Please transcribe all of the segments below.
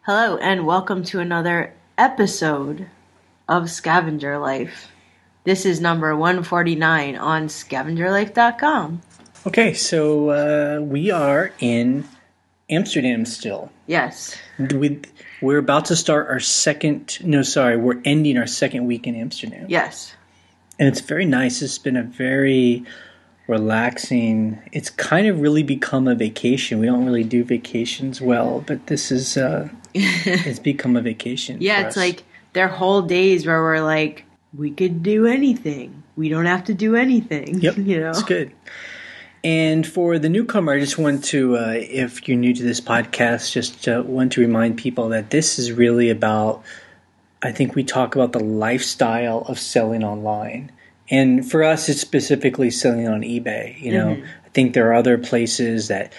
Hello and welcome to another episode of Scavenger Life. This is number 149 on scavengerlife.com. Okay, so we are in Amsterdam still. Yes. We're about to start we're ending our second week in Amsterdam. Yes. And it's very nice. It's been a very relaxing, it's kind of really become a vacation. We don't really do vacations well, but this is, it's become a vacation. Yeah, for it's us. like there are whole days where we're like, we could do anything. We don't have to do anything. Yep, You know? it's good. And for the newcomer, I just want to, if you're new to this podcast, just want to remind people that this is really about, I think we talk about the lifestyle of selling online. And for us, it's specifically selling on eBay. You know, I think there are other places that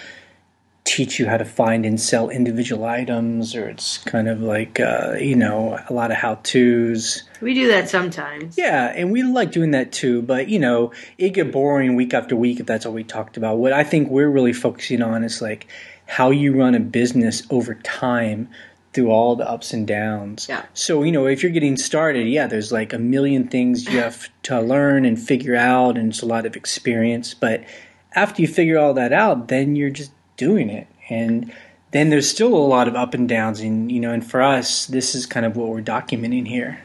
teach you how to find and sell individual items, or it's kind of like, a lot of how-tos. We do that sometimes. Yeah, and we like doing that too, but, it get boring week after week if that's all we talked about. What I think we're really focusing on is like how you run a business over time through all the ups and downs. Yeah. So, if you're getting started, there's like a million things you have to learn and figure out, and it's a lot of experience. But after you figure all that out, then you're just doing it. And then there's still a lot of up and downs. And for us, this is kind of what we're documenting here,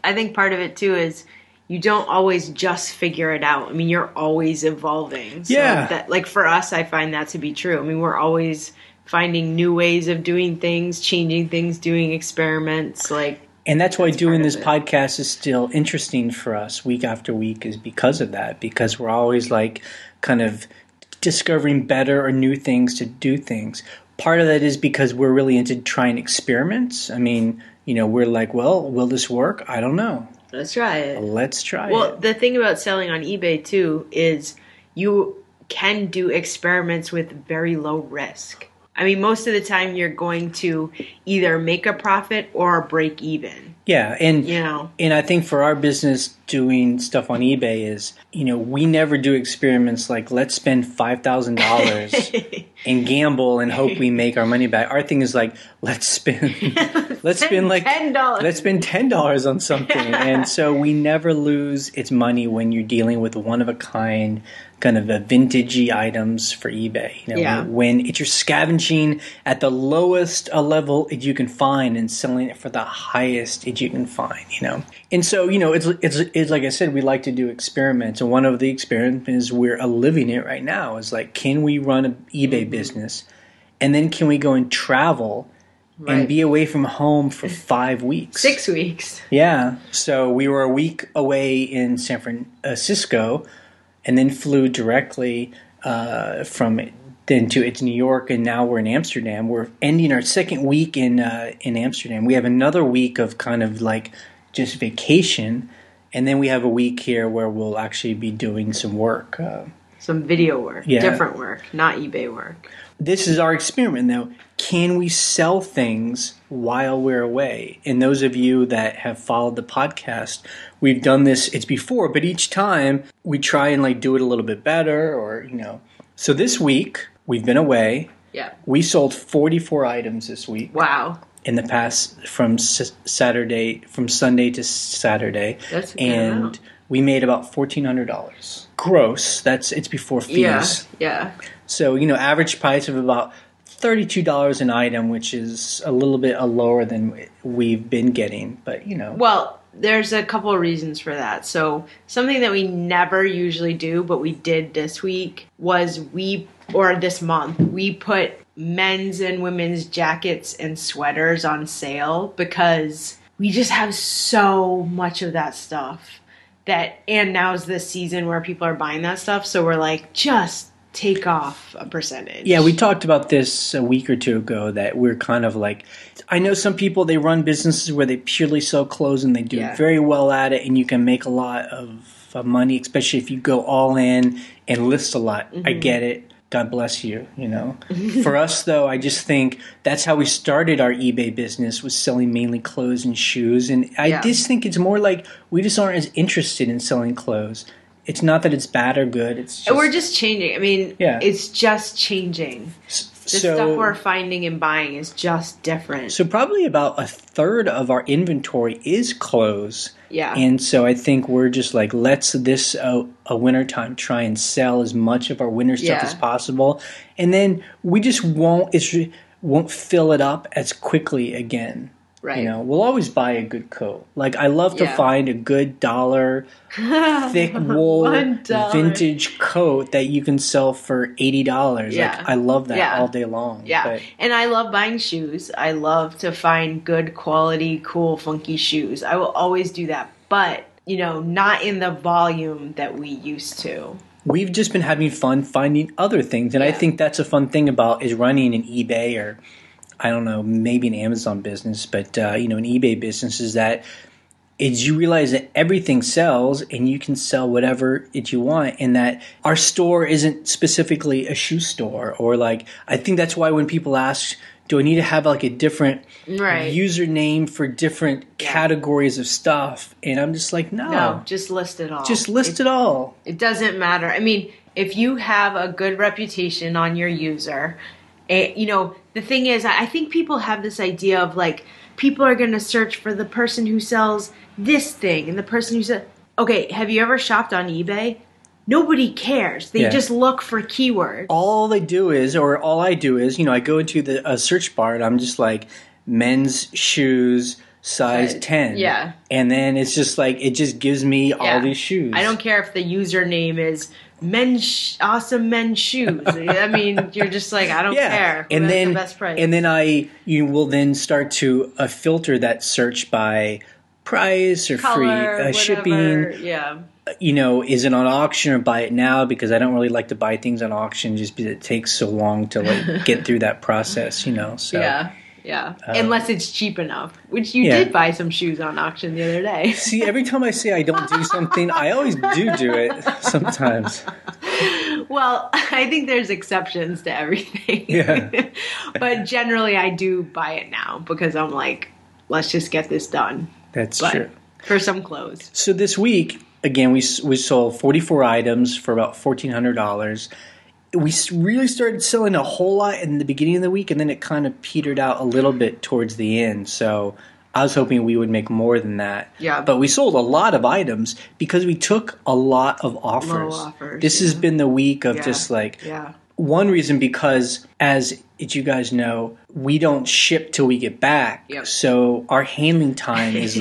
I think part of it too is you don't always just figure it out. I mean, you're always evolving. So Yeah. that, like for us, I find that to be true. I mean, we're always finding new ways of doing things, changing things, doing experiments. And that's why doing this part of podcast is still interesting for us week after week, is because of that. Because we're always like kind of discovering better or new things to do things. Part of that is because we're really into trying experiments. I mean, we're like, well, will this work? I don't know. Let's try it. Let's try it. Well, the thing about selling on eBay too is you can do experiments with very low risk. I mean, most of the time you're going to either make a profit or break even. Yeah, and and I think for our business, doing stuff on eBay is, we never do experiments like let's spend $5,000 and gamble and hope we make our money back. Our thing is like let's spend like $10. Let's spend $10 on something, and so we never lose its money when you're dealing with one of a kind, kind of a vintagey items for eBay. When it's you're scavenging at the lowest level you can find and selling it for the highest you can find. And so it's like I said, we like to do experiments, and one of the experiments we're living it right now is like, can we run an eBay business, and then can we go and travel and be away from home for 5 weeks? 6 weeks. Yeah. So we were a week away in San Francisco, and then flew directly from then to New York, and now we're in Amsterdam. We're ending our second week in Amsterdam. We have another week of kind of like just vacation, and then we have a week here where we'll actually be doing some work. Some video work, different work, not eBay work. This is our experiment, though. Can we sell things while we're away? And those of you that have followed the podcast, we've done this, it's before, but each time we try and like do it a little bit better, or, So this week, we've been away. Yeah. We sold 44 items this week. Wow. In the past, from Sunday to Saturday. That's a good and amount. We made about $1,400 gross. It's before fees. Yeah. So, average price of about $32 an item, which is a little bit lower than we've been getting, but Well, there's a couple of reasons for that. So something that we never usually do, but we did this week was this month, we put men's and women's jackets and sweaters on sale because we just have so much of that stuff and now's the season where people are buying that stuff. So we're like, just take off a percentage. Yeah, we talked about this a week or two ago, that we're kind of like, I know some people, they run businesses where they purely sell clothes and they do very well at it, and you can make a lot of money, especially if you go all in and list a lot. I get it. God bless you, For us, though, I just think that's how we started our eBay business, was selling mainly clothes and shoes. And I just think it's more like we just aren't as interested in selling clothes. It's not that it's bad or good. It's just, we're just changing. I mean, it's just changing. The stuff we're finding and buying is just different. So probably about a third of our inventory is clothes. Yeah. And so I think we're just like, let's this a wintertime try and sell as much of our winter stuff as possible. And then we just won't fill it up as quickly again. Right. You know, we'll always buy a good coat. Like, I love to find a good $1 thick wool vintage coat that you can sell for $80. Yeah. Like, I love that all day long. Yeah. But, and I love buying shoes. I love to find good quality, cool, funky shoes. I will always do that. But, you know, not in the volume that we used to. We've just been having fun finding other things. And I think that's a fun thing about is running an eBay or, I don't know, maybe an Amazon business, but, you know, an eBay business is that you realize that everything sells and you can sell whatever you want, and that our store isn't specifically a shoe store. Or like, I think that's why when people ask, do I need to have like a different username for different categories of stuff? And I'm just like, no, just list it all. Just list it all. It doesn't matter. I mean, if you have a good reputation on your user, you know, the thing is, I think people have this idea of like, people are going to search for the person who sells this thing and the person who says, okay, have you ever shopped on eBay? Nobody cares. They just look for keywords. All I do is, you know, I go into the search bar and I'm just like, men's shoes, size 10. Yeah. And then it's just like, it just gives me all these shoes. I don't care if the username is awesome men's shoes. I mean, you're just like, I don't care. And then the best price. And then you will then start to filter that search by price or color, free shipping. Yeah. You know, is it on auction or buy it now? Because I don't really like to buy things on auction just because it takes so long to like get through that process, you know. So yeah. Unless it's cheap enough, which you did buy some shoes on auction the other day. See, every time I say I don't do something, I always do it sometimes. Well, I think there's exceptions to everything. Yeah. But generally I do buy it now because I'm like, let's just get this done. That's true. For some clothes. So this week, again, we sold 44 items for about $1,400. We really started selling a whole lot in the beginning of the week, and then it kind of petered out a little bit towards the end. So I was hoping we would make more than that. Yeah. But we sold a lot of items because we took a lot of offers. Low offers. This has been the week of just like... Yeah. One reason because, as you guys know, we don't ship till we get back. Yep. So our handling time is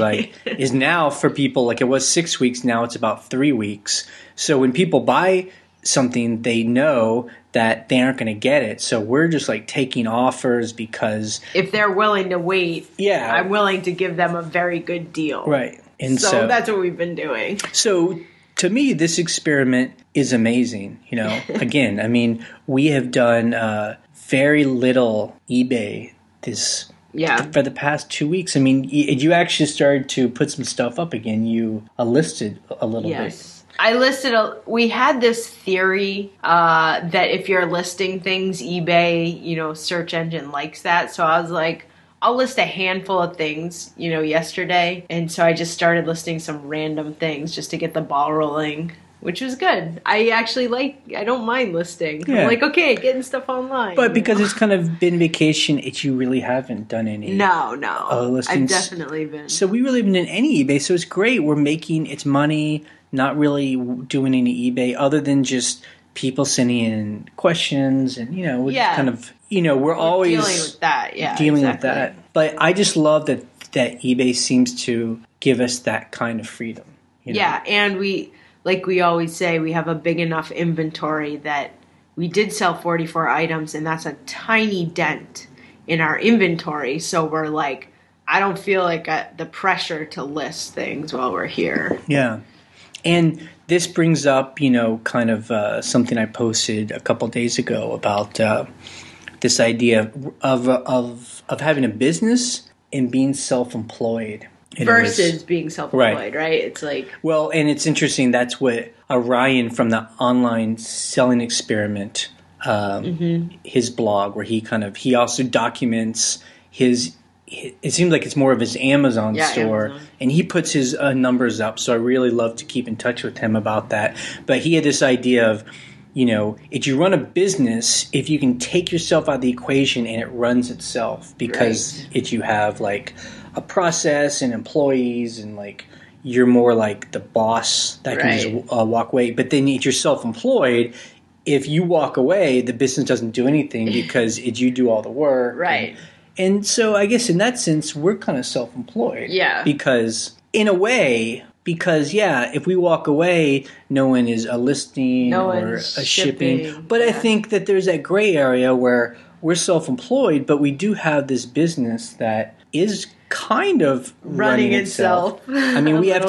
now for people, like it was 6 weeks, now it's about 3 weeks. So when people buy something, they know that they aren't going to get it. So we're just like taking offers because... If they're willing to wait, I'm willing to give them a very good deal. Right. And so that's what we've been doing. So... To me, this experiment is amazing. You know, again, I mean, we have done very little eBay for the past 2 weeks. I mean, you actually started to put some stuff up again. You listed a little bit. I listed we had this theory that if you're listing things, eBay, you know, search engine likes that. So I was like, I'll list a handful of things, you know, yesterday. And so I just started listing some random things just to get the ball rolling, which was good. I don't mind listing. Yeah. I'm like, okay, getting stuff online. But because it's kind of been vacation, you really haven't done any. No. Listings. I've definitely been. So we really haven't done any eBay. So it's great. We're making its money, not really doing any eBay other than just people sending in questions and, you know, kind of... You know, we're always dealing with that. Yeah, with that. But I just love that eBay seems to give us that kind of freedom. You know? Yeah, and we always say, we have a big enough inventory that we did sell 44 items, and that's a tiny dent in our inventory. So we're like, I don't feel like the pressure to list things while we're here. Yeah, and this brings up, you know, kind of something I posted a couple days ago about. This idea of having a business and being self-employed. Versus being self-employed, right? It's like... Well, and it's interesting. That's what Ryan from the Online Selling Experiment, his blog, where he also documents his... It seems like it's more of his Amazon store. Amazon. And he puts his numbers up. So I really love to keep in touch with him about that. But he had this idea of... if you run a business, if you can take yourself out of the equation and it runs itself because if you have like a process and employees and like you're more like the boss that can just walk away. But then if you're self-employed, if you walk away, the business doesn't do anything because you do all the work. Right. And so I guess in that sense, we're kind of self-employed. Yeah. Because in a way, if we walk away, no one is a listing or a shipping. But I think that there's that gray area where we're self-employed, but we do have this business that is kind of running itself. I mean, we have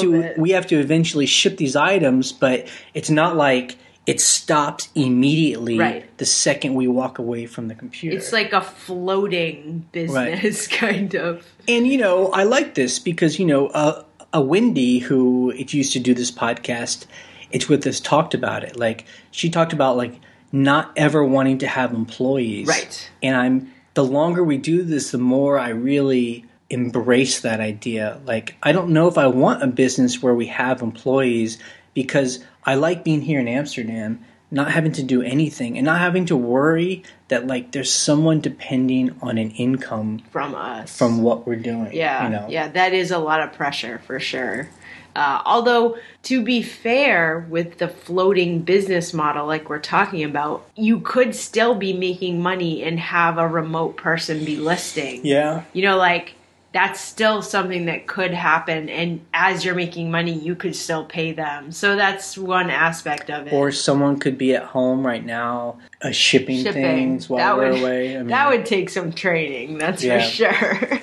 to eventually ship these items, but it's not like it stops immediately the second we walk away from the computer. It's like a floating business kind of. And I like this because a Wendy who used to do this podcast, it's with us, talked about it. Like she talked about like not ever wanting to have employees. Right. And the longer we do this, the more I really embrace that idea. Like I don't know if I want a business where we have employees because I like being here in Amsterdam, not having to do anything and not having to worry that like there's someone depending on an income from us, from what we're doing. Yeah. Yeah, that is a lot of pressure for sure. Although, to be fair, with the floating business model like we're talking about, you could still be making money and have a remote person be listing. Yeah. That's still something that could happen. And as you're making money, you could still pay them. So that's one aspect of it. Or someone could be at home right now shipping things while we're away. That would take some training, that's for sure.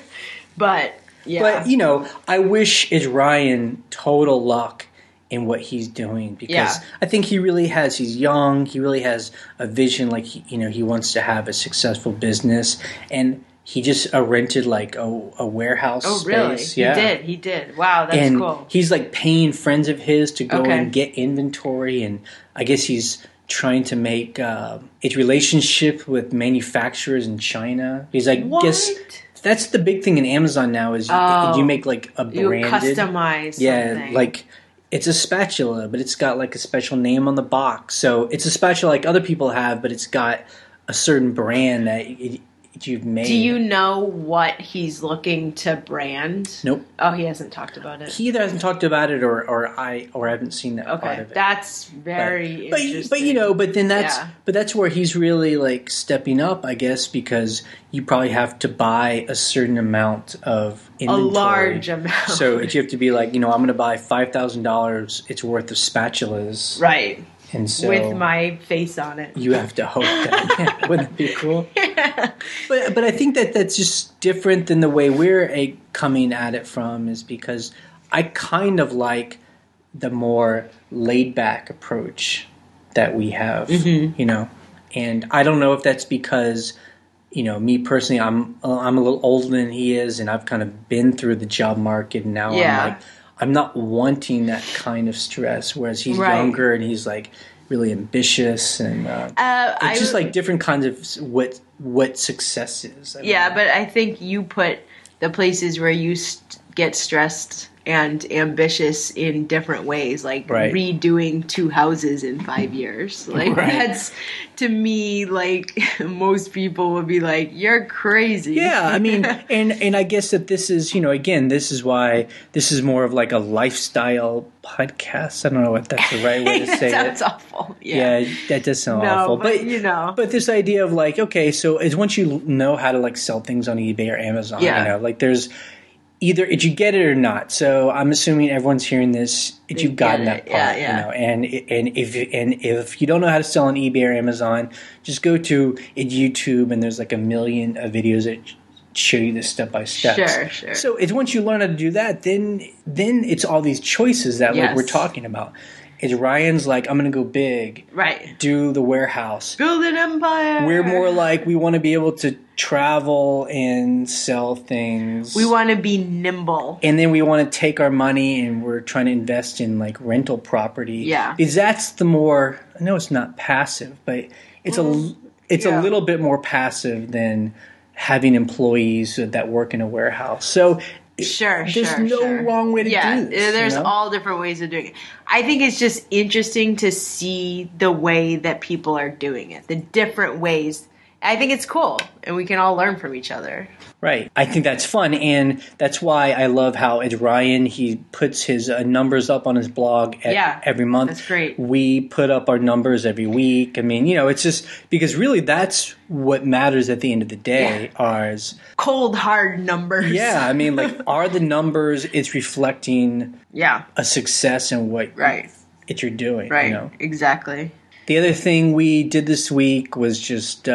But... yeah. But, I wish Ryan total luck in what he's doing because I think he really has, he's young, he really has a vision, like, he wants to have a successful business, and he just rented, like, a warehouse space. Oh, really? Yeah. He did. Wow, that's cool. He's, like, paying friends of his to go and get inventory, and I guess he's trying to make his relationship with manufacturers in China. He's like, guess... That's the big thing in Amazon now is you make like a branded... You customize something. Yeah, like it's a spatula, but it's got like a special name on the box. So it's a spatula like other people have, but it's got a certain brand that you've made. Do you know what he's looking to brand? Nope. Oh, he hasn't talked about it. He either hasn't talked about it or I haven't seen that part of it. That's very interesting. But that's where he's really like stepping up, I guess, because you probably have to buy a certain amount of inventory. A large amount. So you have to be like, I'm going to buy $5,000 it's worth of spatulas. Right. And so with my face on it. You have to hope that. Wouldn't that be cool? Yeah. But I think that's just different than the way we're coming at it from, is because I kind of like the more laid back approach that we have, And I don't know if that's because, me personally, I'm a little older than he is, and I've kind of been through the job market, and now I'm not wanting that kind of stress, whereas he's younger and he's like really ambitious, and it's just like different kinds of what success is. But I think you put the places where you get stressed and ambitious in different ways, like redoing 2 houses in 5 years. Like that's, to me, like most people would be like, "You're crazy." Yeah, I mean, and I guess that this is, again, this is why this is more of like a lifestyle podcast. I don't know if that's the right way to say it. Sounds awful. Yeah, that does sound awful. But but this idea of like, okay, so it's once you know how to like sell things on eBay or Amazon, like there's either if you get it or not. So I'm assuming everyone's hearing this. If you've gotten that part, and if you don't know how to sell on eBay or Amazon, just go to YouTube, and there's like a million videos that show you the step by steps. Sure. So it's once you learn how to do that, then it's all these choices that like we're talking about. It's Ryan's like, I'm going to go big. Right. Do the warehouse. Build an empire. We're more like, we want to be able to travel and sell things. We want to be nimble. And then we want to take our money and we're trying to invest in like rental property. Yeah. Because that's the more, I know it's not passive, but it's a little bit more passive than having employees that work in a warehouse. So there's no wrong way to do this. Yeah, there's all different ways of doing it. I think it's just interesting to see the way that people are doing it, the different ways. I think it's cool, and we can all learn from each other. Right. I think that's fun, and that's why I love how it's Ryan. He puts his numbers up on his blog every month. That's great. We put up our numbers every week. I mean, it's just because really that's what matters at the end of the day are cold, hard numbers. Yeah. I mean, like, are the numbers, it's reflecting a success in what you're doing. Right. Exactly. The other thing we did this week was just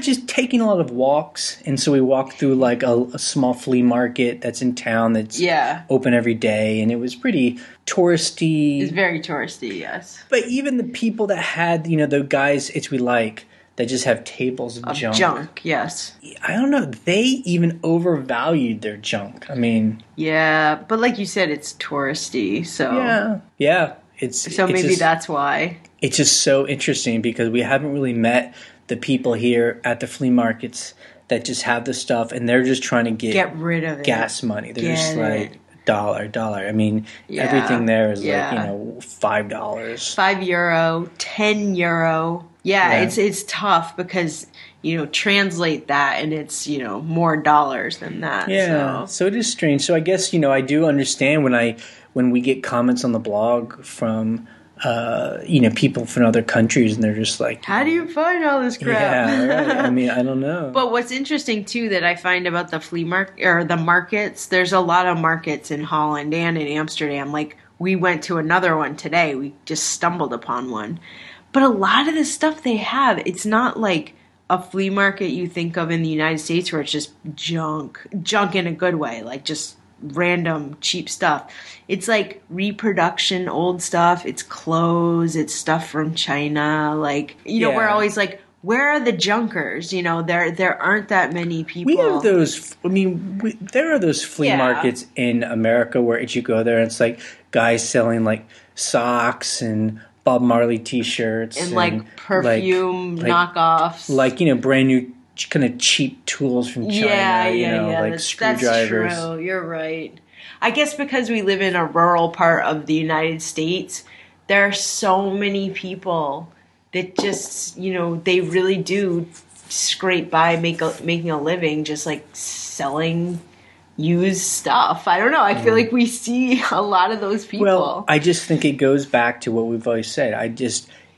just taking a lot of walks. And so we walked through like a small flea market that's in town that's open every day. And it was pretty touristy. It's very touristy, yes. But even the people that had, the guys we like that just have tables of junk. Junk, yes. I don't know. They even overvalued their junk. I mean. Yeah, but like you said, it's touristy. So. Yeah. Maybe that's why. It's just so interesting because we haven't really met the people here at the flea markets that just have the stuff and they're just trying to get rid of it. Gas money. They're just like dollar. I mean, everything there is like, $5. €5, €10. Yeah, it's tough because, translate that and it's, more dollars than that. Yeah. So it is strange. So I guess, I do understand when we get comments on the blog from people from other countries, and they're just like, how do you find all this crap? Yeah, right. I mean, I don't know. But what's interesting too that I find about the flea market or the markets, there's a lot of markets in Holland and in Amsterdam. Like we went to another one today. We just stumbled upon one. But a lot of the stuff they have, it's not like a flea market you think of in the United States where it's just junk in a good way, like just random cheap stuff. It's like reproduction old stuff. It's clothes. It's stuff from China. Like, we're always like, where are the junkers? There aren't that many people. We have those. I mean, there are those flea markets in America where you go there and it's like guys selling like socks and Bob Marley T-shirts and like perfume knockoffs, like brand new kind of cheap tools from China, like screwdrivers. That's true. You're right. I guess because we live in a rural part of the United States, there are so many people that just, they really do scrape by making a living just like selling used stuff. I don't know. I feel like we see a lot of those people. Well, I just think it goes back to what we've always said.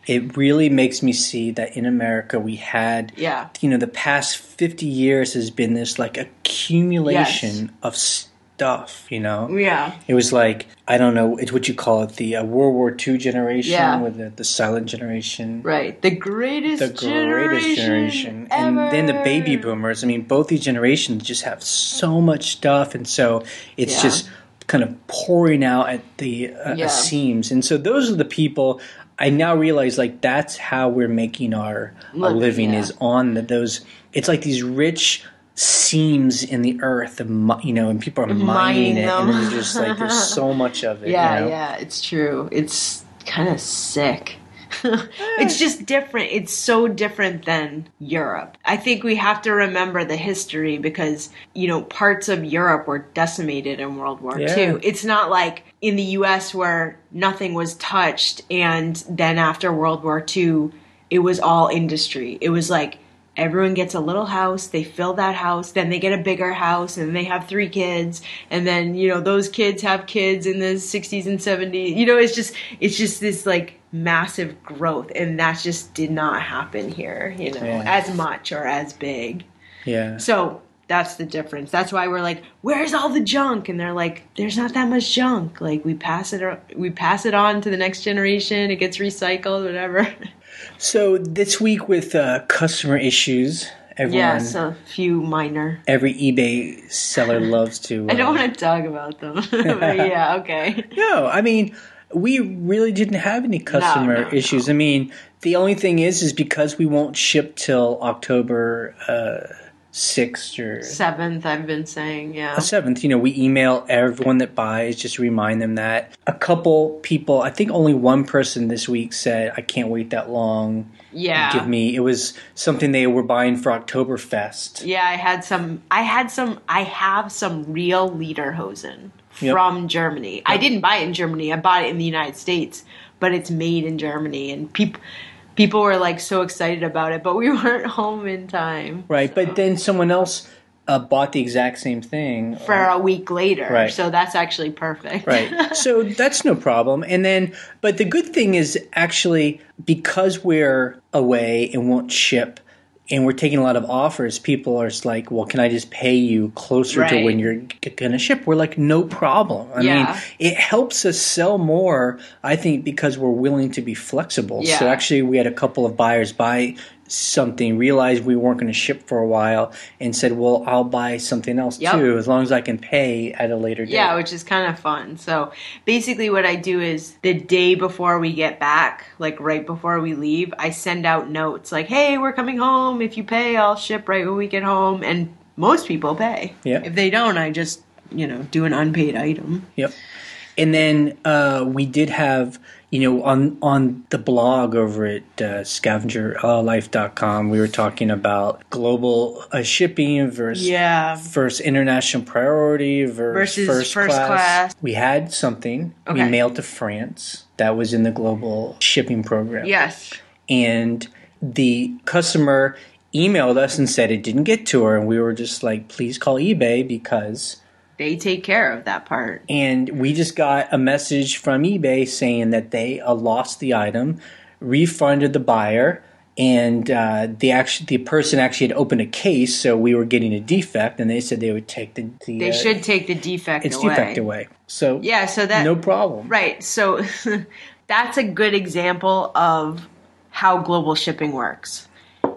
It really makes me see that in America we had, the past 50 years has been this like accumulation of stuff, Yeah. It was like, I don't know, it's what you call it, the World War II generation with the silent generation. Right. The greatest generation ever. And then the baby boomers. I mean, both these generations just have so much stuff. And so it's just kind of pouring out at the seams. And so those are the people I now realize, like, that's how we're making our living is on those. It's like these rich seams in the earth, and people are mining it, and there's just like there's so much of it. Yeah, it's true. It's kind of sick. It's just different. It's so different than Europe. I think we have to remember the history because, parts of Europe were decimated in World War II. It's not like in the U.S. where nothing was touched and then after World War II, it was all industry. It was like everyone gets a little house, they fill that house, then they get a bigger house, and they have 3 kids, and then, those kids have kids in the 60s and 70s. It's just this, like, massive growth, and that just did not happen here, as much or as big. Yeah. So that's the difference. That's why we're like, where's all the junk? And they're like, there's not that much junk. Like, we pass it on to the next generation, it gets recycled, whatever. So this week with customer issues, yes, a few minor. Every eBay seller loves to. I don't want to talk about them, but yeah, okay. No, I mean, we really didn't have any customer issues. I mean, the only thing is because we won't ship till October 6th or 7th, I've been saying, yeah. A 7th, you know, we email everyone that buys just to remind them that. A couple people, I think only one person this week said, I can't wait that long. Yeah. It was something they were buying for Oktoberfest. Yeah, I have some real lederhosen from Germany. Yep. I didn't buy it in Germany. I bought it in the United States, but it's made in Germany, and people were like so excited about it, but we weren't home in time. Right, so. But then someone else bought the exact same thing for a week later. Right. So that's actually perfect. Right. So that's no problem. And then, but the good thing is actually because we're away and won't ship and we're taking a lot of offers, people are just like, well, can I just pay you closer to when you're going to ship? We're like, no problem. I mean, it helps us sell more, I think, because we're willing to be flexible. Yeah. So actually we had a couple of buyers buy something, realized we weren't going to ship for a while, and said, well, I'll buy something else too, as long as I can pay at a later date. Yeah, which is kind of fun. So basically what I do is the day before we get back, like right before we leave, I send out notes like, hey, we're coming home. If you pay, I'll ship right when we get home. And most people pay. Yep. If they don't, I just, do an unpaid item. Yep. And then we did have, on the blog over at scavengerlife.com, we were talking about global shipping versus international priority versus first class. We had something. Okay. We mailed to France. That was in the global shipping program. Yes. And the customer emailed us and said it didn't get to her. And we were just like, please call eBay because they take care of that part. And we just got a message from eBay saying that they lost the item, refunded the buyer, and the person actually had opened a case, so we were getting a defect, and they said they would take they should take the defect away. Its defect away. So that no problem. Right. So that's a good example of how global shipping works.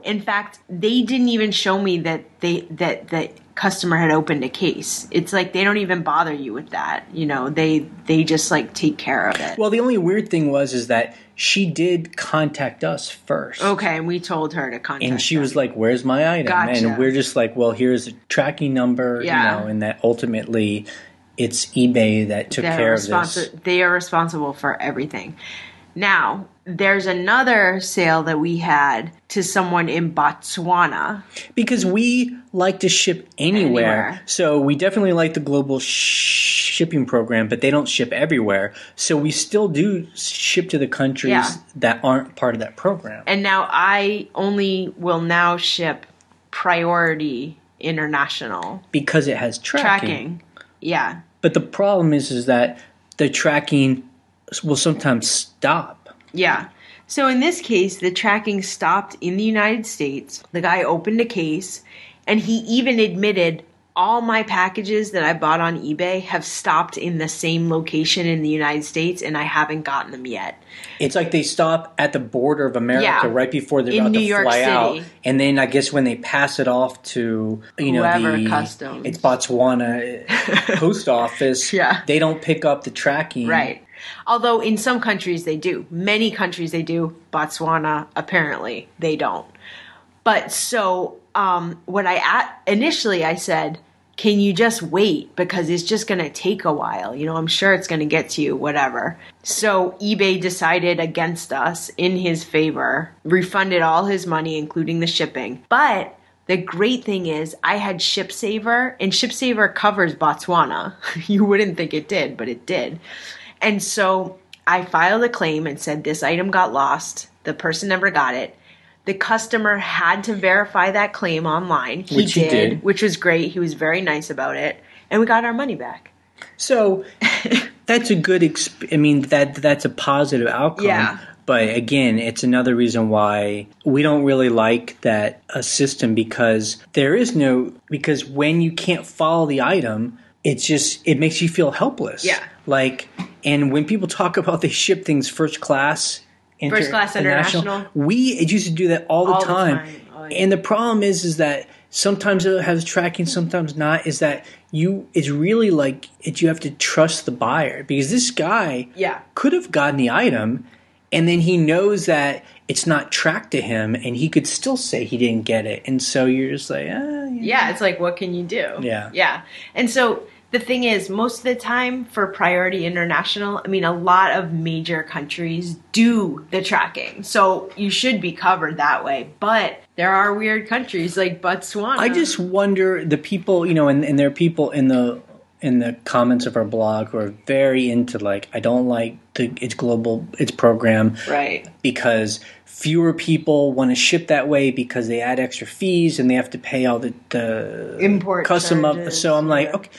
In fact, they didn't even show me that that customer had opened a case. It's like they don't even bother you with that. They just like take care of it. Well, the only weird thing is that she did contact us first. Okay, and we told her to contact and she was like, where's my item? Gotcha. And we're just like, well, here's a tracking number, and that ultimately it's eBay that took care of this. They are responsible for everything. Now, there's another sale that we had to someone in Botswana. Because we like to ship anywhere. So we definitely like the global shipping program, but they don't ship everywhere. So we still do ship to the countries that aren't part of that program. And now I only will now ship priority international. Because it has tracking. Yeah. But the problem is that the tracking will sometimes stop. Yeah. So in this case, the tracking stopped in the United States. The guy opened a case, and he even admitted all my packages that I bought on eBay have stopped in the same location in the United States, and I haven't gotten them yet. It's like they stop at the border of America right before they're about to fly out. And then I guess when they pass it off to, whoever customs. It's Botswana post office, they don't pick up the tracking. Right. Although in some countries they do. Many countries they do. Botswana, apparently, they don't. But so what initially I said, can you just wait? Because it's just going to take a while. I'm sure it's going to get to you, whatever. So eBay decided against us in his favor, refunded all his money, including the shipping. But the great thing is I had ShipSaver, and ShipSaver covers Botswana. You wouldn't think it did, but it did. And so I filed a claim and said this item got lost. The person never got it. The customer had to verify that claim online. He did, which was great. He was very nice about it. And we got our money back. So that's a good that's a positive outcome. Yeah. But again, it's another reason why we don't really like that system because because when you can't follow the item, it makes you feel helpless. Yeah. And when people talk about they ship things first class international, we used to do that all the time. Oh, yeah. And the problem is that sometimes it has tracking, sometimes not. Is that it's really you have to trust the buyer because this guy could have gotten the item And then he knows that it's not tracked to him, and he could still say he didn't get it. And so you're just like, yeah, it's like, what can you do? Yeah. Yeah. And so the thing is, most of the time for Priority International, I mean, a lot of major countries do the tracking. So you should be covered that way. But there are weird countries like Botswana. I just wonder, the people, and there are people in the comments of our blog who are very into, like, I don't like its program. Right. Because fewer people want to ship that way because they add extra fees and they have to pay all the import custom charges. up. So I'm like, okay,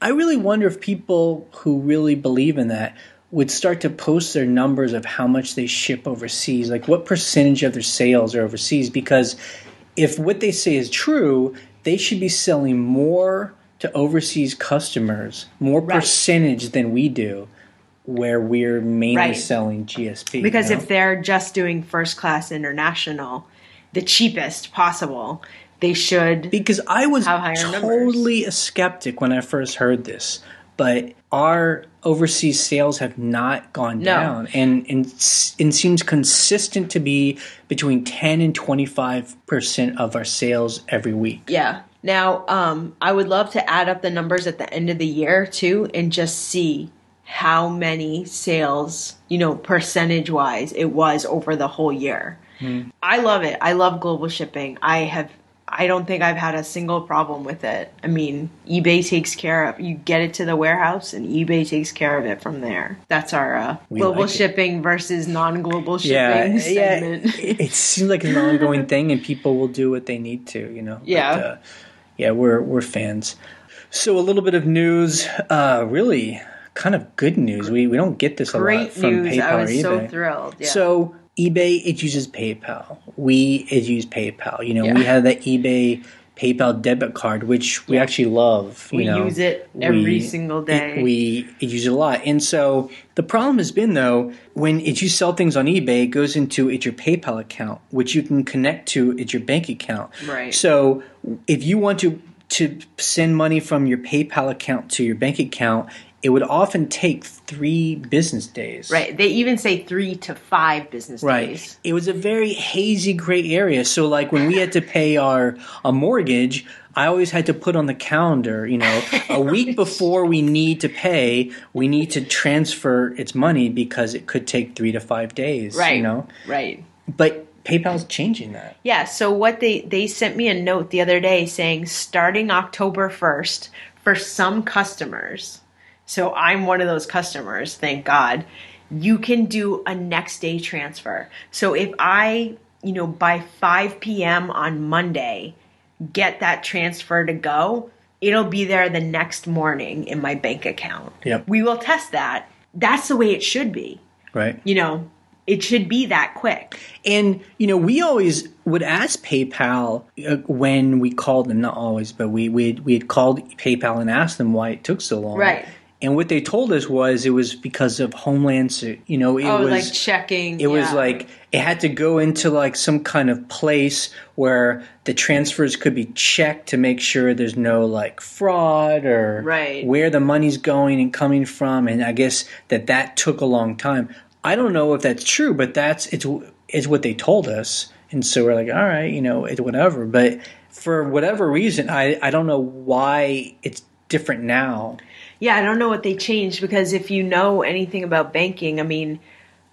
I really wonder if people who really believe in that would start to post their numbers of how much they ship overseas, like what percentage of their sales are overseas. Because if what they say is true, they should be selling more to overseas customers, more percentage than we do, where we're mainly selling GSP. Because if they're just doing first class international, the cheapest possible, they should. Because I was totally numbers. A skeptic when I first heard this, but our overseas sales have not gone down, and seems consistent to be between 10 and 25% of our sales every week. Yeah. Now, I would love to add up the numbers at the end of the year too, and just see how many sales, percentage wise it was over the whole year. I love it. I love global shipping. I don't think I've had a single problem with it. I mean, eBay takes care of, you get it to the warehouse and eBay takes care of it from there. That's our global shipping versus non-global shipping segment. It seems like an ongoing thing, and people will do what they need to, Yeah. But, we're fans. So a little bit of news, really kind of good news. We don't get this a lot from PayPal I was or eBay. so thrilled. Yeah. So eBay, it uses PayPal. It use PayPal. We have the eBay PayPal debit card, which we actually love. We use it every single day. We use it a lot. And so the problem has been, though, when you sell things on eBay, it goes into your PayPal account, which you can connect to your bank account. Right. So if you want to send money from your PayPal account to your bank account, it would often take 3 business days. Right. They even say 3 to 5 business days. It was a very hazy gray area. So like when we had to pay a mortgage, I always had to put on the calendar, a week before we need to pay, we need to transfer its money because it could take 3 to 5 days. Right. Right. But PayPal's changing that. Yeah. So what they sent me a note the other day saying starting October 1st for some customers. So I'm one of those customers, thank God, you can do a next day transfer. So if I, by 5 p.m. on Monday, get that transfer to go, it'll be there the next morning in my bank account. Yep. We will test that. That's the way it should be. Right. It should be that quick. And, we always would ask PayPal when we called them, not always, but we had called PayPal and asked them why it took so long. Right. And what they told us was it was because of Homeland Security. It was like checking. It was like it had to go into like some kind of place where the transfers could be checked to make sure there's no like fraud or where the money's going and coming from. And I guess that took a long time. I don't know if that's true, but it's what they told us. And so we're like, all right, it's whatever. But for whatever reason, I don't know why it's different now. Yeah, I don't know what they changed, because if you know anything about banking, I mean,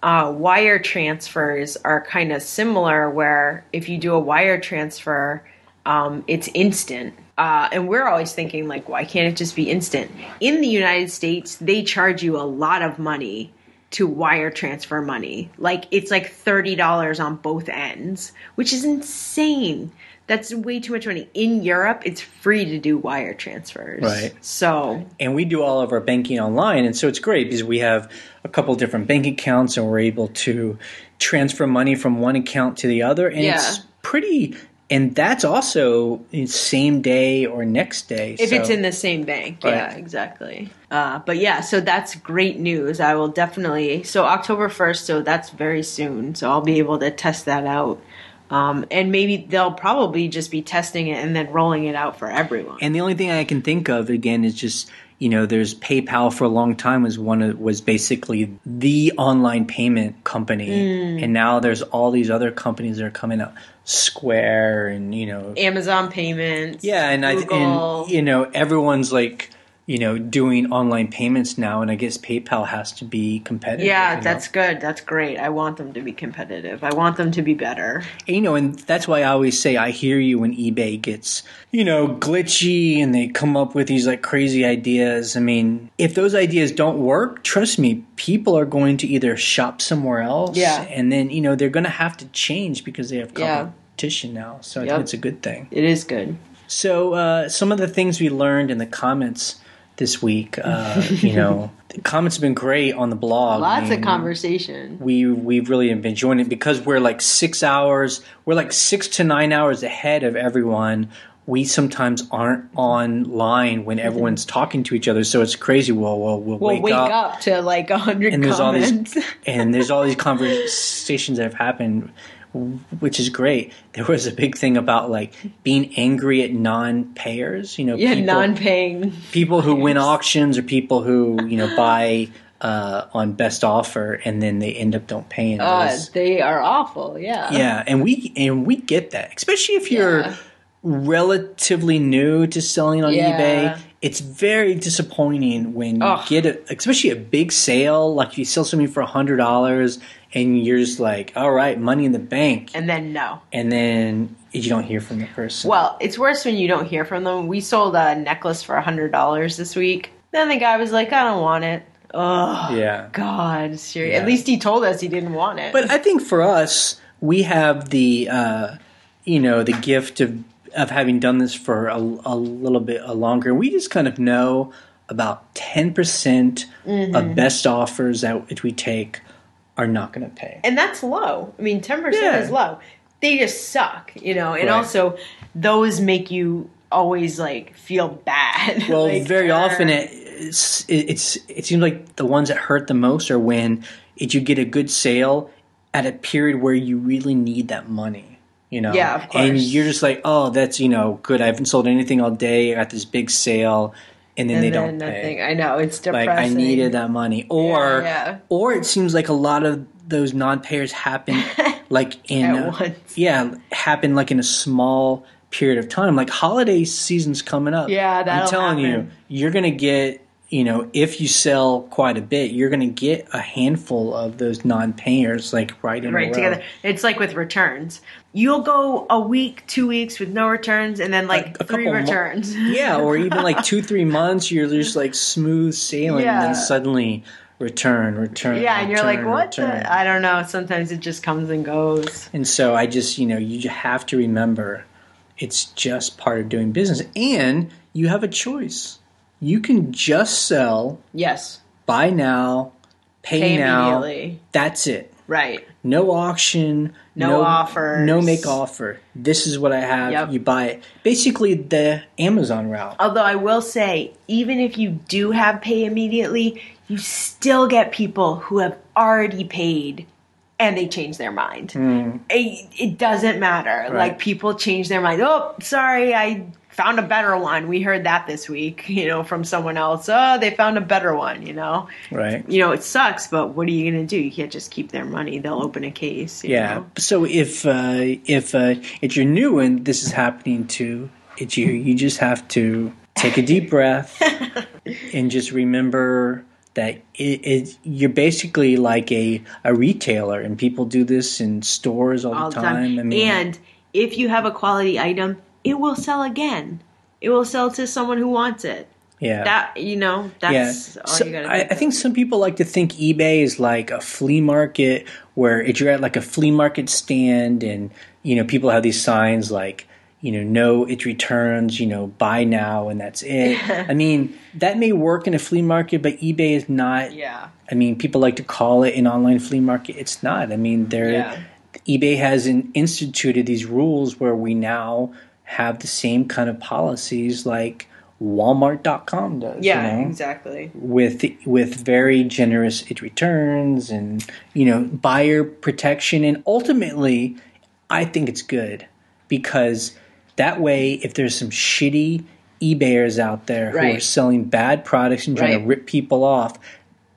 wire transfers are kind of similar, where if you do a wire transfer, it's instant. And we're always thinking, like, why can't it just be instant? In the United States, they charge you a lot of money to wire transfer money. Like, it's like $30 on both ends, which is insane. That's way too much money. In Europe, it's free to do wire transfers. Right. So, and we do all of our banking online, and so it's great because we have a couple different bank accounts, and we're able to transfer money from one account to the other, and it's pretty. And that's also same day or next day. If it's in the same bank. Right. Yeah, exactly. But yeah, so that's great news. I will definitely. So October 1st, so that's very soon. So I'll be able to test that out. And maybe they'll probably just be testing it and then rolling it out for everyone. And the only thing I can think of, again, is just, there's PayPal for a long time was basically the online payment company. And now there's all these other companies that are coming out. Square and, Amazon payments. Yeah, and Google. Everyone's like, doing online payments now, and I guess PayPal has to be competitive. Yeah, that's good. That's great. I want them to be competitive. I want them to be better. And that's why I always say I hear you when eBay gets, glitchy and they come up with these like crazy ideas. I mean, if those ideas don't work, trust me, people are going to either shop somewhere else. Yeah. And then, they're going to have to change because they have competition now. So I think it's a good thing. It is good. So some of the things we learned in the comments this week, the comments have been great on the blog. Lots of conversation. We've really been enjoying it because we're like 6 to 9 hours ahead of everyone. We sometimes aren't online when everyone's talking to each other, so it's crazy. We'll wake up to like 100 comments. There's all these conversations that have happened, which is great. There was a big thing about like being angry at non-payers. Non-paying people who win auctions or people who buy on best offer and then they end up don't paying. They are awful. Yeah. Yeah, and we get that, especially if you're relatively new to selling on eBay. It's very disappointing when you get especially a big sale, like you sell something for $100 and you're just like, all right, money in the bank. And then And then you don't hear from the person. Well, it's worse when you don't hear from them. We sold a necklace for $100 this week. Then the guy was like, I don't want it. Oh, yeah. God, seriously. At least he told us he didn't want it. But I think for us, we have the, the gift of having done this for a little bit longer. We just kind of know about 10% of best offers that which we take are not going to pay. And that's low. I mean, 10% is low. They just suck, and also those make you always like feel bad. Well, like, very often it seems like the ones that hurt the most are when you get a good sale at a period where you really need that money. Yeah, of course. And you're just like, oh, that's, good. I haven't sold anything all day. I got this big sale. And then they don't pay. I know, it's depressing. Like, I needed that money. Or it seems like a lot of those non-payers happen like happen like in a small period of time. Like holiday season's coming up. Yeah, that'll I'm telling you, you're going to get, if you sell quite a bit, you're going to get a handful of those non-payers like right in a row. Together. It's like with returns. You'll go a week, 2 weeks with no returns, and then like a 3 returns. Or even like 2-3 months, you're just like smooth sailing, and then suddenly return. Yeah, and you're like, what? I don't know. Sometimes it just comes and goes. And so I just, you have to remember, it's just part of doing business, and you have a choice. You can just sell. Yes. Buy now, pay now. Immediately. That's it. Right. No auction. No offers. No make offer. This is what I have. Yep. You buy it. Basically the Amazon route. Although I will say, even if you do have pay immediately, you still get people who have already paid and they change their mind. It doesn't matter. Right. Like people change their mind. Oh, sorry, I found a better one. We heard that this week, from someone else. Oh, they found a better one, Right. It sucks, but what are you going to do? You can't just keep their money. They'll open a case. You know? So if you're new and this is happening to you just have to take a deep breath and just remember that you're basically like a retailer, and people do this in stores all the time. I mean, and if you have a quality item, it will sell again. It will sell to someone who wants it. Yeah. That's all you gotta do. I think some people like to think eBay is like a flea market where you're at like a flea market stand and, people have these signs like, no, it returns, buy now and that's it. I mean, that may work in a flea market, but eBay is not. Yeah. I mean, people like to call it an online flea market. It's not. I mean, eBay has instituted these rules where we now have the same kind of policies like Walmart.com does. Yeah, exactly. With very generous it returns and, buyer protection. And ultimately, I think it's good because that way, if there's some shitty eBayers out there who are selling bad products and trying to rip people off,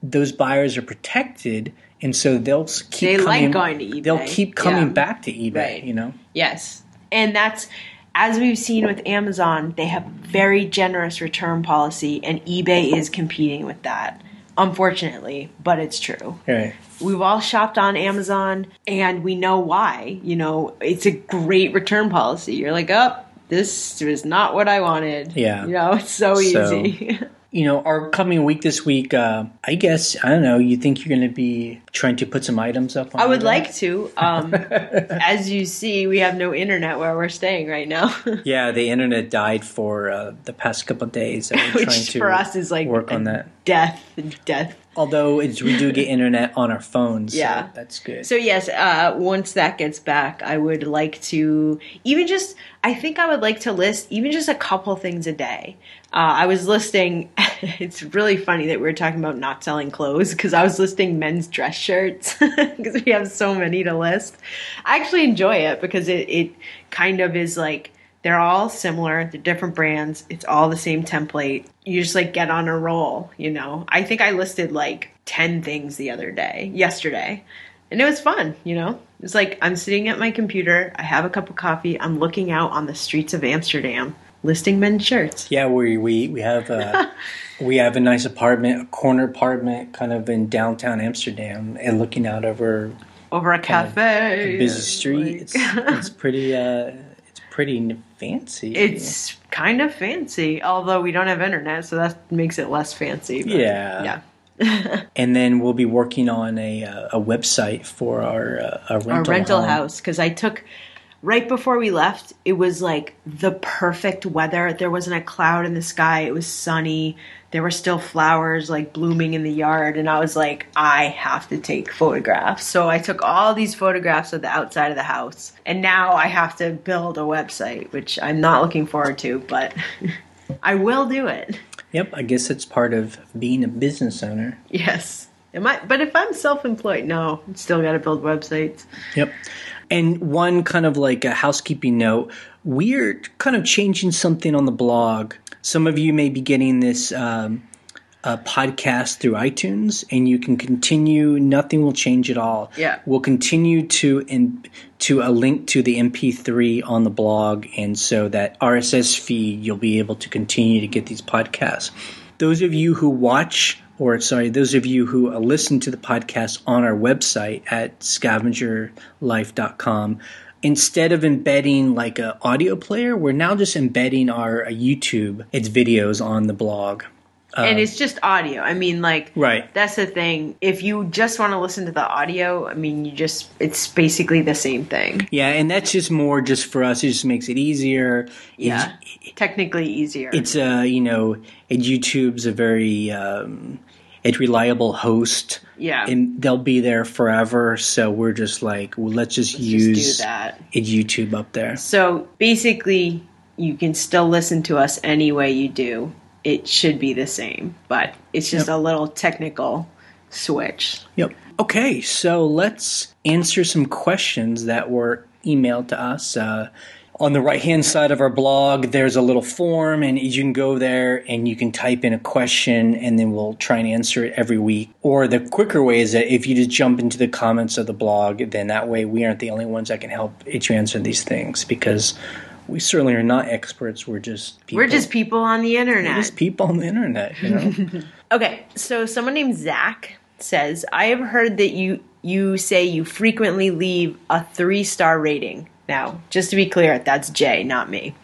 those buyers are protected, and so they'll keep like going to eBay. They'll keep coming back to eBay, you know? Yes. And that's, as we've seen with Amazon, they have very generous return policy, and eBay is competing with that. Unfortunately, but it's true. Right. We've all shopped on Amazon, and we know why. You know, it's a great return policy. You're like, oh, this is not what I wanted. Yeah. You know, it's so easy. You know, our coming week this week, I guess, I don't know, you think you're going to be trying to put some items up on I would like to. As you see, we have no internet where we're staying right now. Yeah, the internet died for the past couple of days. So we're trying to for us is like work on that. Death. Although we do get internet on our phones, so that's good. So yes, once that gets back, I would like to I think I would like to list even just a couple things a day. I was listing, it's really funny that we were talking about not selling clothes because I was listing men's dress shirts because we have so many to list. I actually enjoy it because it kind of is like, they're all similar. They're different brands. It's all the same template. You just like get on a roll, you know. I think I listed like 10 things yesterday. And it was fun, you know. It was like I'm sitting at my computer. I have a cup of coffee. I'm looking out on the streets of Amsterdam listing men's shirts. Yeah, we have we have a nice apartment, a corner apartment kind of in downtown Amsterdam and looking out over a cafe. A busy street. It's pretty fancy. It's kind of fancy, although we don't have internet, so that makes it less fancy. But yeah. And then we'll be working on a website for our rental house because I took right before we left. It was like the perfect weather. There wasn't a cloud in the sky. It was sunny. There were still flowers like blooming in the yard, and I was like, I have to take photographs. So I took all these photographs of the outside of the house, and now I have to build a website, which I'm not looking forward to, but I will do it. Yep, I guess it's part of being a business owner. Yes. But if I'm self-employed, no, I'm still got to build websites. Yep. And one kind of like a housekeeping note, we're kind of changing something on the blog. Some of you may be getting this podcast through iTunes, and you can continue. Nothing will change at all. Yeah. We'll continue to a link to the MP3 on the blog, and so that RSS feed, you'll be able to continue to get these podcasts. Those of you who those of you who listen to the podcast on our website at scavengerlife.com, instead of embedding like an audio player, we're now just embedding our YouTube, its videos on the blog. And it's just audio. I mean, like, right. That's the thing. If you just want to listen to the audio, I mean, it's basically the same thing. Yeah, and that's just more just for us. It just makes it easier. Yeah, technically easier. It's, YouTube's a very reliable host. Yeah. And they'll be there forever. So we're just like, well, let's just use do that. A YouTube up there. So basically, you can still listen to us any way you do. It should be the same, but it's just a little technical switch. Yep. Okay, so let's answer some questions that were emailed to us. On the right-hand side of our blog, there's a little form, and you can go there and you can type in a question, and then we'll try and answer it every week. Or the quicker way is that if you just jump into the comments of the blog, then that way we aren't the only ones that can help you answer these things, because we certainly are not experts. We're just people. We're just people on the internet. We're just people on the internet, you know? Okay, so someone named Zach says, I have heard that you say you frequently leave a 3-star rating. Now, just to be clear, that's Jay, not me.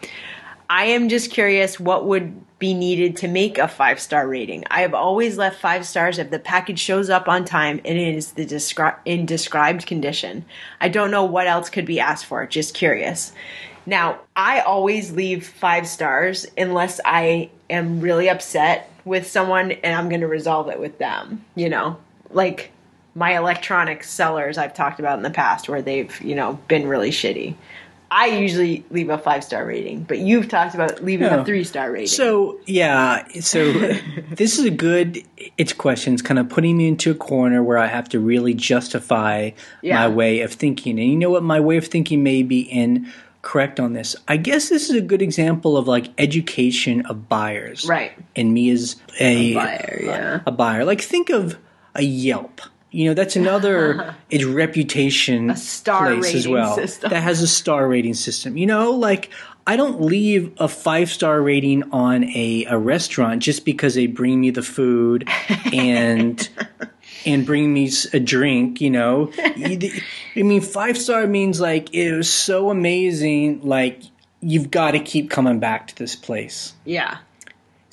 I am just curious what would be needed to make a 5-star rating. I have always left 5 stars if the package shows up on time and it is in described condition. I don't know what else could be asked for, just curious. Now, I always leave 5 stars unless I am really upset with someone and I'm going to resolve it with them, you know, like my electronics sellers I've talked about in the past where they've, been really shitty. I usually leave a 5-star rating, but you've talked about leaving a 3-star rating. So, this is a good question. It's kind of putting me into a corner where I have to really justify my way of thinking. And you know what? My way of thinking may be incorrect on this. I guess this is a good example of like education of buyers. Right. And me as a buyer, a buyer. Like think of a Yelp. You know, that's another it's reputation a star place rating as well. System. That has a star rating system. You know, like I don't leave a 5-star rating on a restaurant just because they bring me the food and bring me a drink, you know. I mean, 5-star means like it was so amazing, like you've got to keep coming back to this place. Yeah.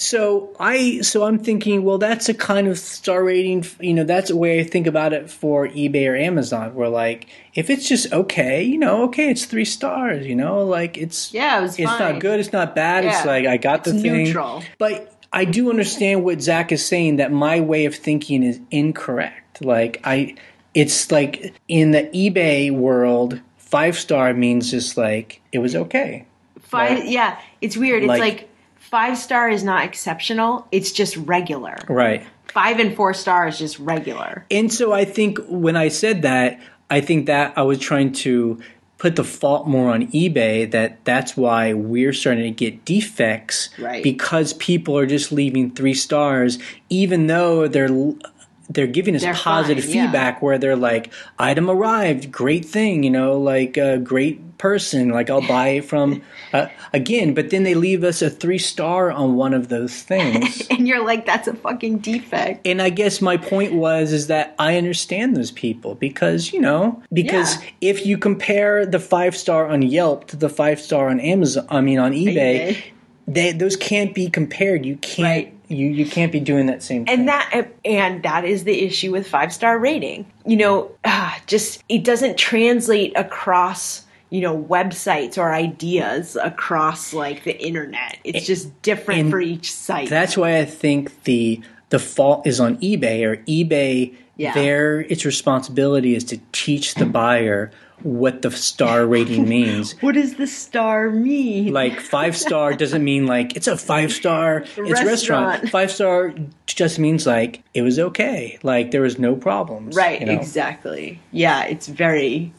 So I'm thinking, well, that's a kind of star rating, you know, that's a way I think about it for eBay or Amazon, where like, if it's just okay, you know, okay, it's 3 stars, you know, like it's fine. Not good, it's not bad, it's like, I got the thing. Neutral. But I do understand what Zach is saying, that my way of thinking is incorrect. Like it's like in the eBay world, 5-star means just like, it was okay. It's weird. It's like 5-star is not exceptional. It's just regular. Right. 5 and 4 stars is just regular. And so I think when I said that, I think that I was trying to put the fault more on eBay, that's why we're starting to get defects. Right. Because people are just leaving 3 stars, even though they're giving us positive feedback where they're like, item arrived, great thing, you know, like a great person, like I'll buy it from again, but then they leave us a 3-star on one of those things. And you're like, that's a fucking defect. And I guess my point is that I understand those people because, you know, if you compare the 5-star on Yelp to the 5-star on on eBay. Those can't be compared. You can't. Right. You can't be doing that same thing. And that is the issue with 5-star rating. You know, it doesn't translate across, you know, websites or ideas across like the internet. It's just different for each site. That's why I think the fault is on eBay, or eBay. Its responsibility is to teach the buyer what the star rating means. What does the star mean? Like 5-star doesn't mean like it's a 5-star it's restaurant. 5-star just means like it was okay. Like there was no problems. Right, you know? Exactly. Yeah, it's very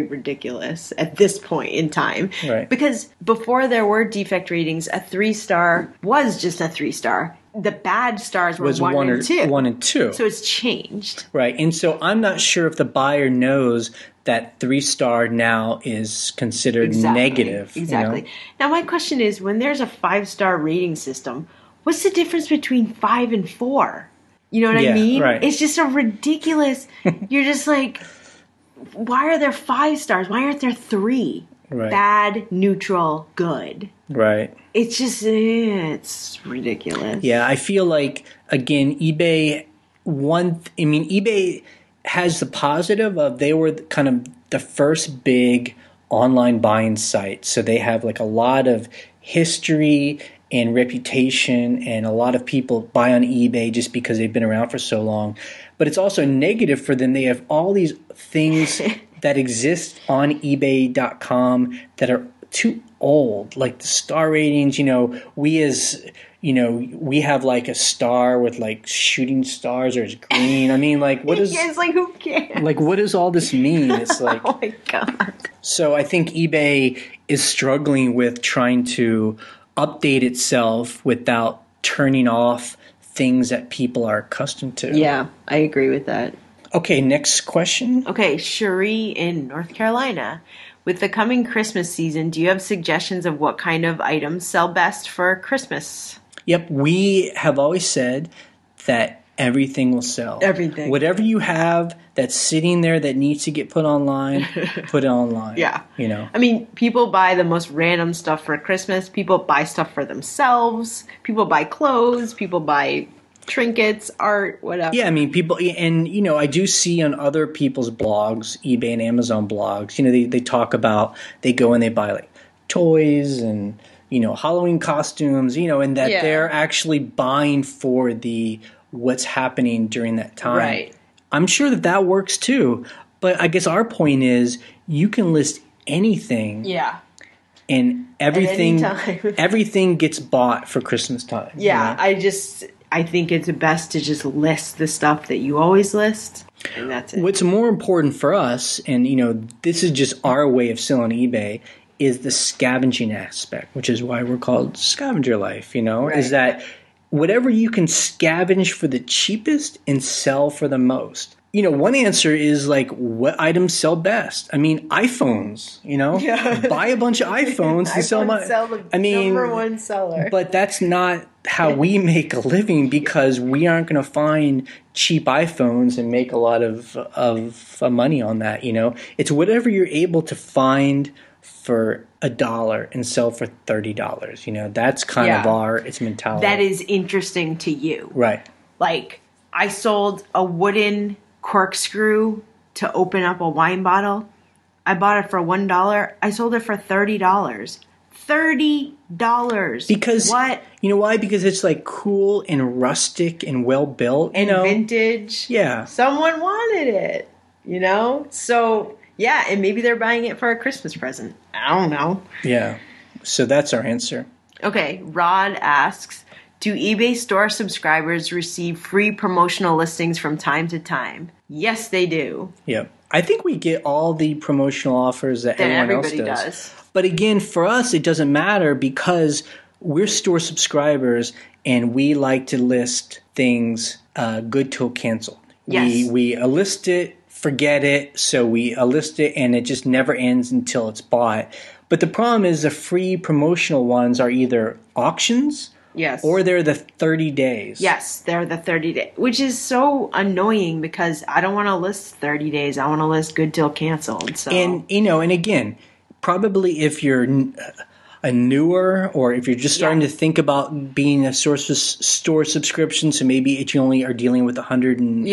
ridiculous at this point in time. Right. Because before there were defect ratings, a 3-star was just a 3-star. The bad stars were 1 and 2. 1 and 2. So it's changed. Right. And so I'm not sure if the buyer knows that 3-star now is considered negative. Exactly. You know? Now my question is, when there's a 5-star rating system, what's the difference between 5 and 4? You know what I mean? Right. It's just a ridiculous. You're just like, why are there 5 stars? Why aren't there 3? Right. Bad, neutral, good. Right. It's just, it's ridiculous. Yeah, I feel like, again, eBay has the positive of they were kind of the first big online buying site. So they have like a lot of history and reputation, and a lot of people buy on eBay just because they've been around for so long. But it's also negative for them. They have all these things that exist on eBay.com that are too old, like the star ratings. You know, we have like a star with like shooting stars, or it's green. I mean, like, what is? It's like, who cares? Like, what does all this mean? It's like, oh my god. So I think eBay is struggling with trying to update itself without turning off things that people are accustomed to. Yeah, I agree with that. Okay, next question. Okay, Cherie in North Carolina. With the coming Christmas season, do you have suggestions of what kind of items sell best for Christmas? Yep, we have always said that everything will sell. Everything. Whatever you have that's sitting there that needs to get put online, put it online. Yeah. You know. I mean, people buy the most random stuff for Christmas. People buy stuff for themselves. People buy clothes. People buy trinkets, art, whatever. Yeah, I mean, people, and, you know, I do see on other people's blogs, eBay and Amazon blogs, you know, they talk about, they go and they buy like toys and, you know, Halloween costumes, you know, and that they're actually buying for what's happening during that time. Right. I'm sure that works too. But I guess our point is you can list anything. Yeah. And everything At any time. everything gets bought for Christmas time. Yeah, you know? I think it's best to just list the stuff that you always list, and that's it. What's more important for us, and you know, this is just our way of selling eBay, is the scavenging aspect, which is why we're called Scavenger Life, you know, right. Is that whatever you can scavenge for the cheapest and sell for the most. You know, one answer is like, what items sell best? I mean, iPhones, you know, buy a bunch of iPhones to sell number one seller. But that's not how we make a living, because we aren't going to find cheap iPhones and make a lot of money on that. You know, it's whatever you're able to find for $1 and sell for $30. You know, that's kind of its mentality. That is interesting to you, right? Like, I sold a wooden corkscrew to open up a wine bottle. I bought it for $1. I sold it for $30. $30. Because what? You know why? Because it's like cool and rustic and well built and vintage. Yeah. Someone wanted it, you know? So yeah, and maybe they're buying it for a Christmas present. I don't know. Yeah. So that's our answer. Okay. Rod asks, do eBay store subscribers receive free promotional listings from time to time? Yes, they do. Yeah. I think we get all the promotional offers that everyone else does. But again, for us, it doesn't matter because we're store subscribers and we like to list things good till canceled. Yes. We list it, forget it, so we list it and it just never ends until it's bought. But the problem is the free promotional ones are either auctions. Yes. Or they're the 30 days. Yes, they're the 30 days, which is so annoying because I don't want to list 30 days. I want to list good till canceled. So. And, you know, and again, probably if you're a newer or if you're just starting to think about being a store subscription, so maybe you only are dealing with 100 and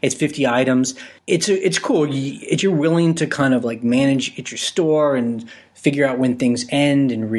it's 50 items. It's cool. If you're willing to kind of like manage at your store and figure out when things end and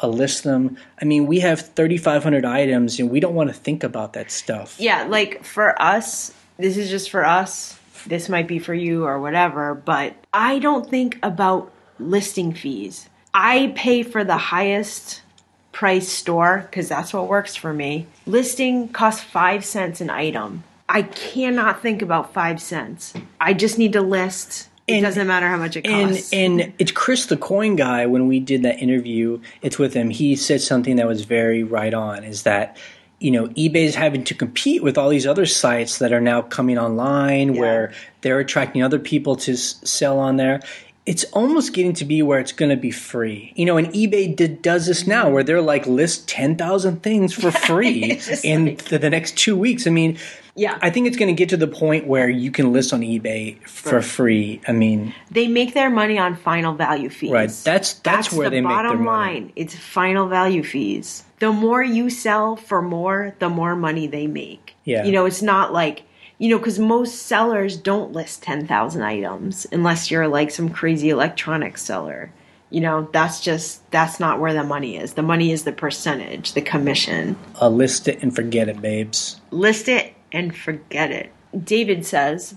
list them. I mean, we have 3,500 items and we don't want to think about that stuff. Yeah, like for us, this is just for us. This might be for you or whatever, but I don't think about listing fees. I pay for the highest price store because that's what works for me. Listing costs 5 cents an item. I cannot think about 5 cents. I just need to list. It doesn't matter how much it costs. And it's Chris the Coin Guy, when we did that interview, it's with him, he said something that was very right on, is that, you know, eBay is having to compete with all these other sites that are now coming online where they're attracting other people to sell on there. It's almost getting to be where it's going to be free. You know, and eBay does this now where they're like, list 10,000 things for free in the next 2 weeks. I mean, I think it's going to get to the point where you can list on eBay for free. I mean, they make their money on final value fees. Right. That's where they make their money. Bottom line. It's final value fees. The more you sell for more, the more money they make. Yeah. You know, it's not like, you know, because most sellers don't list 10,000 items unless you're like some crazy electronics seller. You know, that's not where the money is. The money is the percentage, the commission. List it and forget it, babes. List it and forget it. David says,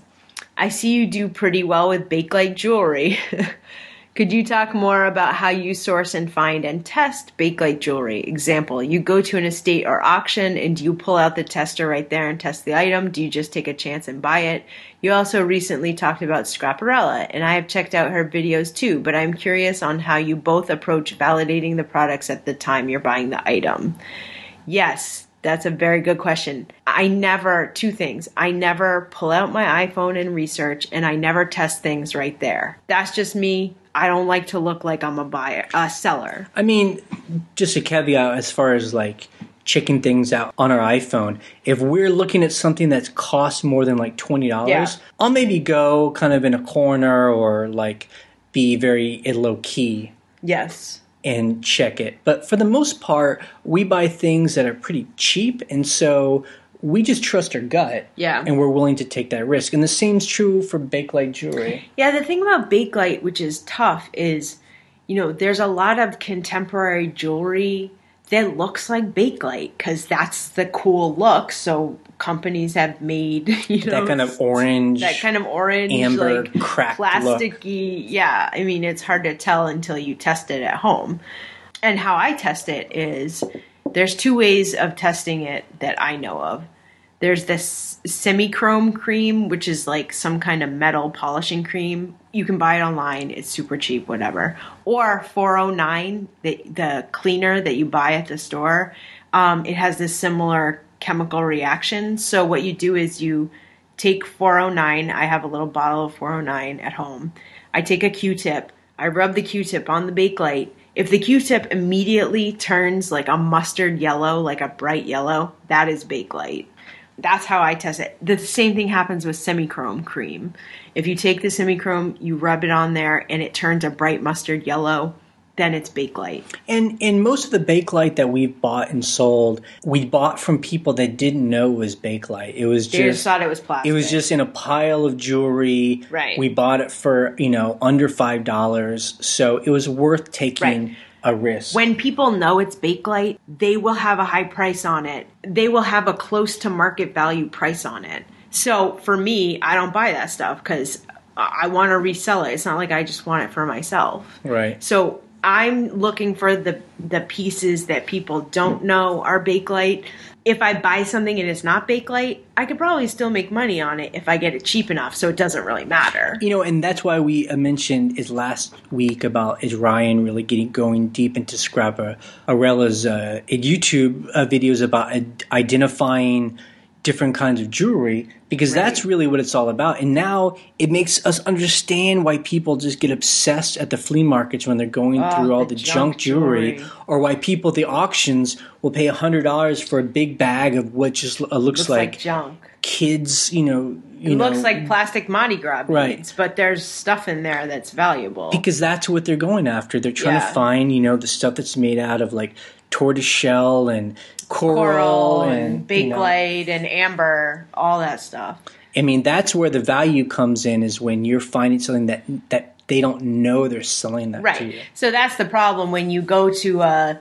I see you do pretty well with Bakelite jewelry. Could you talk more about how you source and find and test Bakelite jewelry? Example, you go to an estate or auction and do you pull out the tester right there and test the item? Do you just take a chance and buy it? You also recently talked about Scraparella, and I have checked out her videos too, but I'm curious on how you both approach validating the products at the time you're buying the item. Yes. That's a very good question. Two things. I never pull out my iPhone and research, and I never test things right there. That's just me. I don't like to look like I'm a seller. I mean, just a caveat as far as like checking things out on our iPhone. If we're looking at something that's cost more than like $20, I'll maybe go kind of in a corner or like be very low key. Yes. And check it. But for the most part, we buy things that are pretty cheap, and so we just trust our gut. Yeah. And we're willing to take that risk. And the same's true for Bakelite jewelry. Yeah, the thing about Bakelite, which is tough, is, you know, there's a lot of contemporary jewelry that looks like Bakelite because that's the cool look. So companies have made, that kind of orange, amber, like cracked plasticky. Look. Yeah, I mean, it's hard to tell until you test it at home. And how I test it is there's 2 ways of testing it that I know of. There's this semi-chrome cream, which is like some kind of metal polishing cream. You can buy it online. It's super cheap, whatever. Or 409, the cleaner that you buy at the store. It has this similar chemical reaction. So what you do is you take 409. I have a little bottle of 409 at home. I take a Q-tip. I rub the Q-tip on the Bakelite. If the Q-tip immediately turns like a mustard yellow, like a bright yellow, that is Bakelite. That's how I test it. The same thing happens with semi-chrome cream. If you take the semi-chrome, you rub it on there, and it turns a bright mustard yellow, then it's Bakelite. And most of the Bakelite that we've bought and sold, we bought from people that didn't know it was Bakelite. It was they just thought it was plastic. It was just in a pile of jewelry. Right. We bought it for, under $5. So it was worth taking a risk. When people know it's Bakelite, they will have a high price on it. They will have a close to market value price on it. So for me, I don't buy that stuff because I want to resell it. It's not like I just want it for myself. Right. So I'm looking for the pieces that people don't know are Bakelite. If I buy something and it's not Bakelite, I could probably still make money on it if I get it cheap enough, so it doesn't really matter. And that's why we mentioned is last week about is Ryan really going deep into Scavenger's YouTube videos about identifying different kinds of jewelry, because that's really what it's all about. And now it makes us understand why people just get obsessed at the flea markets when they're going through all the junk jewelry, or why people at the auctions will pay $100 for a big bag of what just looks like junk. Kids, it looks like plastic Mardi Gras beads, but there's stuff in there that's valuable. Because that's what they're going after. They're trying to find, the stuff that's made out of like tortoiseshell and coral and Bakelite and amber, all that stuff. I mean, that's where the value comes in, is when you're finding something that they don't know they're selling that to you. So that's the problem when you go to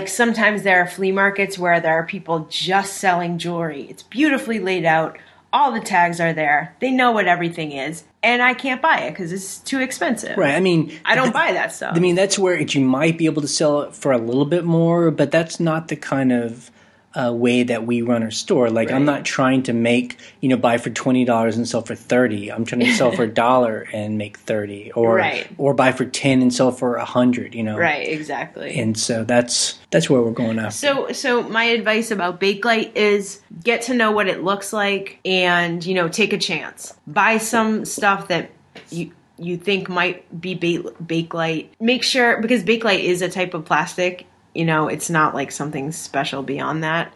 sometimes there are flea markets where there are people just selling jewelry. It's beautifully laid out. All the tags are there. They know what everything is. And I can't buy it because it's too expensive. Right. I mean, I don't buy that stuff. I mean, that's where you might be able to sell it for a little bit more, but that's not the kind of way that we run our store. Like, I'm not trying to make, buy for $20 and sell for $30. I'm trying to sell for $1 and make $30, or buy for $10 and sell for $100. Right. Exactly. And so that's where we're going after. So my advice about Bakelite is get to know what it looks like, and take a chance. Buy some stuff that you think might be Bakelite. Make sure, because Bakelite is a type of plastic. It's not like something special beyond that.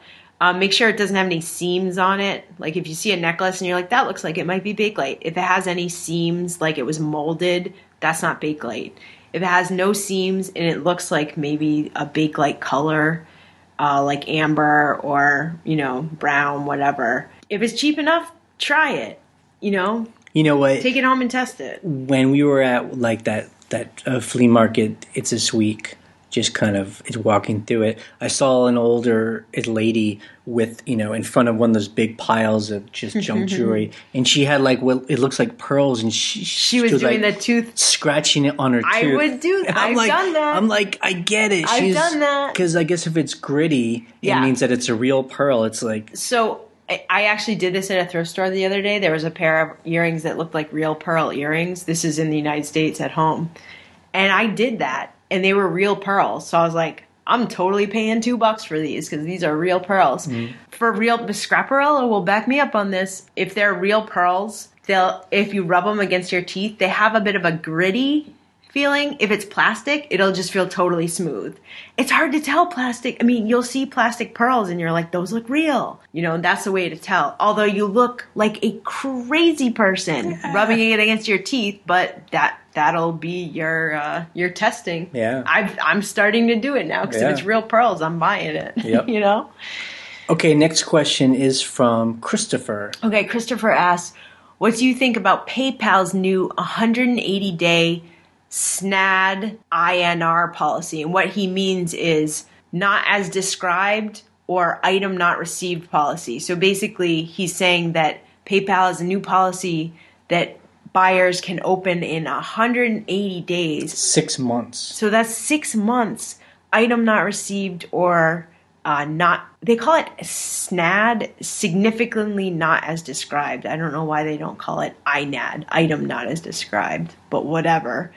Make sure it doesn't have any seams on it. Like if you see a necklace and you're like, that looks like it might be Bakelite. If it has any seams, like it was molded, that's not Bakelite. If it has no seams and it looks like maybe a Bakelite color, like amber or, brown, whatever. If it's cheap enough, try it, You know what? Take it home and test it. When we were at like that flea market, it's this week, just kind of walking through it, I saw an older lady with, in front of one of those big piles of just junk jewelry, and she had like what it looks like pearls, and she was doing like the tooth, scratching it on her tooth. I would do that. I've done that. I'm like, I get it. I've done that. Because I guess if it's gritty, it means that it's a real pearl. It's like... So I actually did this at a thrift store the other day. There was a pair of earrings that looked like real pearl earrings. This is in the United States at home. And I did that. And they were real pearls. So I was like, I'm totally paying $2 for these because these are real pearls. Mm-hmm. For real, Scraparella will back me up on this. If they're real pearls, if you rub them against your teeth, they have a bit of a gritty feeling. If it's plastic, it'll just feel totally smooth. It's hard to tell plastic. I mean, you'll see plastic pearls and you're like, those look real. That's the way to tell. Although you look like a crazy person rubbing it against your teeth, but that'll be your testing. Yeah. I'm starting to do it now because if it's real pearls, I'm buying it. Yep. Okay, next question is from Christopher. Okay, Christopher asks, what do you think about PayPal's new 180-day SNAD INR policy? And what he means is not as described or item not received policy. So basically, he's saying that PayPal has a new policy that buyers can open in 180 days. 6 months. So that's 6 months. Item not received or not. They call it SNAD, significantly not as described. I don't know why they don't call it INAD, item not as described, but whatever.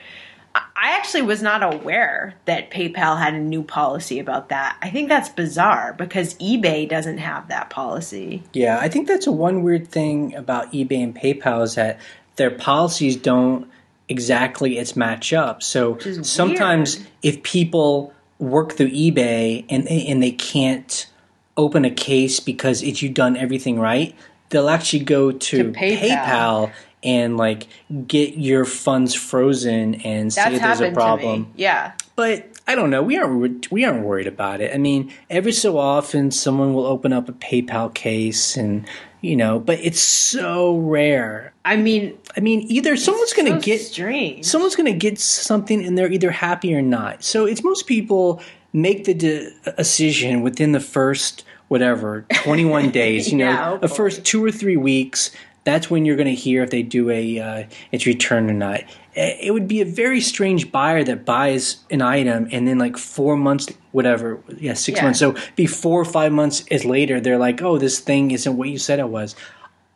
I actually was not aware that PayPal had a new policy about that. I think that's bizarre because eBay doesn't have that policy. Yeah, I think that's one weird thing about eBay and PayPal is that their policies don't exactly match up. So sometimes if people work through eBay and they can't open a case because you've done everything right, they'll actually go to PayPal and like get your funds frozen and say there's a problem. To me. Yeah. But I don't know. We aren't worried about it. I mean, every so often someone will open up a PayPal case and but it's so rare. I mean, either someone's going to get strange. Someone's going to get something and they're either happy or not. So it's most people make the decision within the first 21 days. The first 2 or 3 weeks. That's when you're going to hear if they do its return or not. It would be a very strange buyer that buys an item and then like 4 months, 6 months. So be 4 or 5 months later, they're like, oh, this thing isn't what you said it was.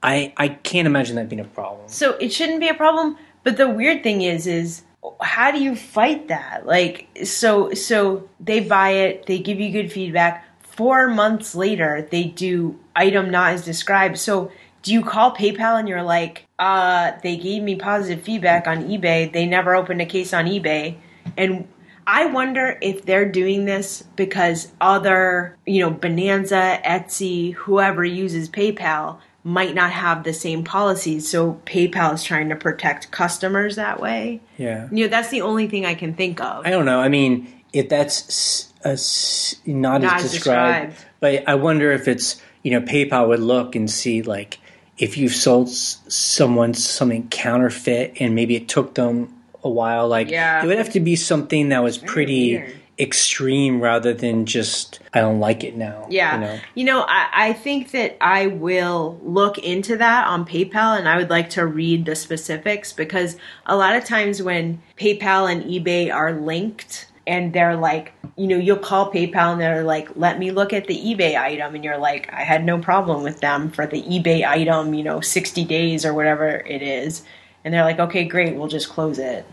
I can't imagine that being a problem. So it shouldn't be a problem. But the weird thing is how do you fight that? Like, so they buy it, they give you good feedback. 4 months later, they do item not as described. So do you call PayPal and you're like, they gave me positive feedback on eBay. They never opened a case on eBay. And I wonder if they're doing this because other, Bonanza, Etsy, whoever uses PayPal might not have the same policies. So PayPal is trying to protect customers that way. Yeah. That's the only thing I can think of. I don't know. I mean, if that's not as described. But I wonder if it's, PayPal would look and see like, if you've sold someone something counterfeit and maybe it took them a while, it would have to be something that was pretty extreme rather than just, I don't like it now. Yeah. I think that I will look into that on PayPal and I would like to read the specifics because a lot of times when PayPal and eBay are linked, and they're like, you'll call PayPal and they're like, let me look at the eBay item. And you're like, I had no problem with them for the eBay item, 60 days or whatever it is. And they're like, okay, great, we'll just close it,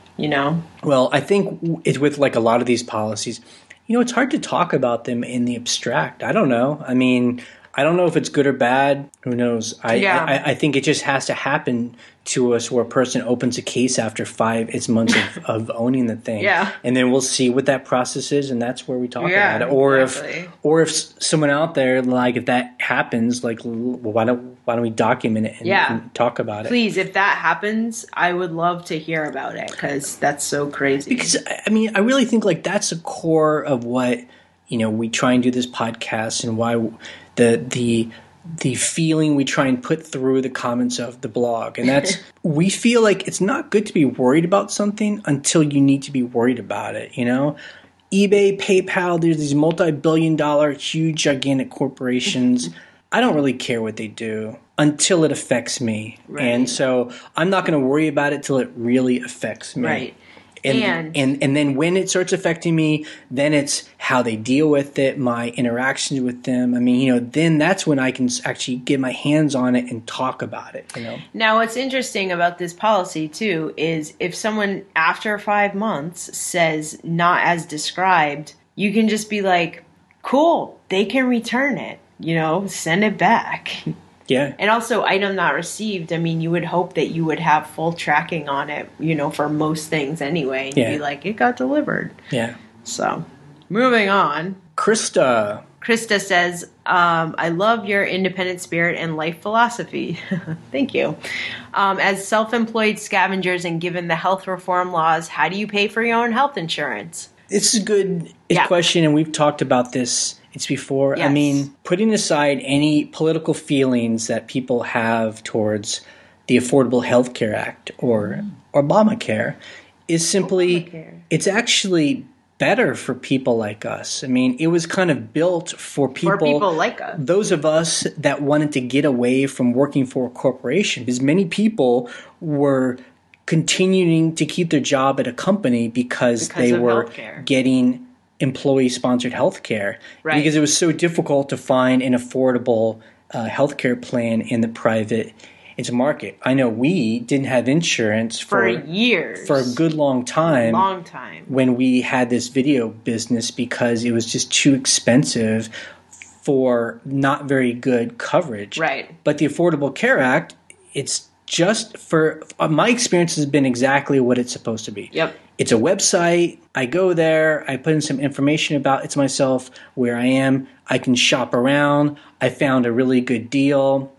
Well, I think it's with like a lot of these policies, it's hard to talk about them in the abstract. I don't know. I mean, I don't know if it's good or bad. Who knows? I think it just has to happen to us where a person opens a case after 5 months of owning the thing. Yeah. And then we'll see what that process is, and that's where we talk about it. Or if someone out there, like if that happens, like why don't we document it and talk about it? Please, if that happens, I would love to hear about it because that's so crazy. Because I really think like that's the core of what we try and do this podcast and why the feeling we try and put through the comments of the blog. And that's, we feel like it's not good to be worried about something until you need to be worried about it, eBay, PayPal, there's these multi-billion-dollar, huge, gigantic corporations. I don't really care what they do until it affects me. Right. And so I'm not going to worry about it till it really affects me. Right. And then when it starts affecting me, then it's how they deal with it, my interactions with them. I mean, then that's when I can actually get my hands on it and talk about it, Now, what's interesting about this policy, too, is if someone after 5 months says not as described, you can just be like, cool, they can return it, send it back. Yeah. And also, item not received, you would hope that you would have full tracking on it, for most things anyway. And you'd be like, it got delivered. Yeah. So, moving on. Krista says, I love your independent spirit and life philosophy. Thank you. As self-employed scavengers and given the health reform laws, how do you pay for your own health insurance? It's a good question, and we've talked about this before. Yes. Putting aside any political feelings that people have towards the Affordable Health Care Act or Obamacare is simply, it's actually better for people like us. I mean, it was kind of built for people like us. Those of us that wanted to get away from working for a corporation, because many people were continuing to keep their job at a company because they were getting employee-sponsored healthcare. Right. Because it was so difficult to find an affordable healthcare plan in the private market. I know we didn't have insurance for years. For a good long time. Long time. When we had this video business because it was just too expensive for not very good coverage. Right. But the Affordable Care Act, it's just for my experience has been exactly what it's supposed to be. Yep. It's a website. I go there. I put in some information about it to myself, where I am. I can shop around. I found a really good deal.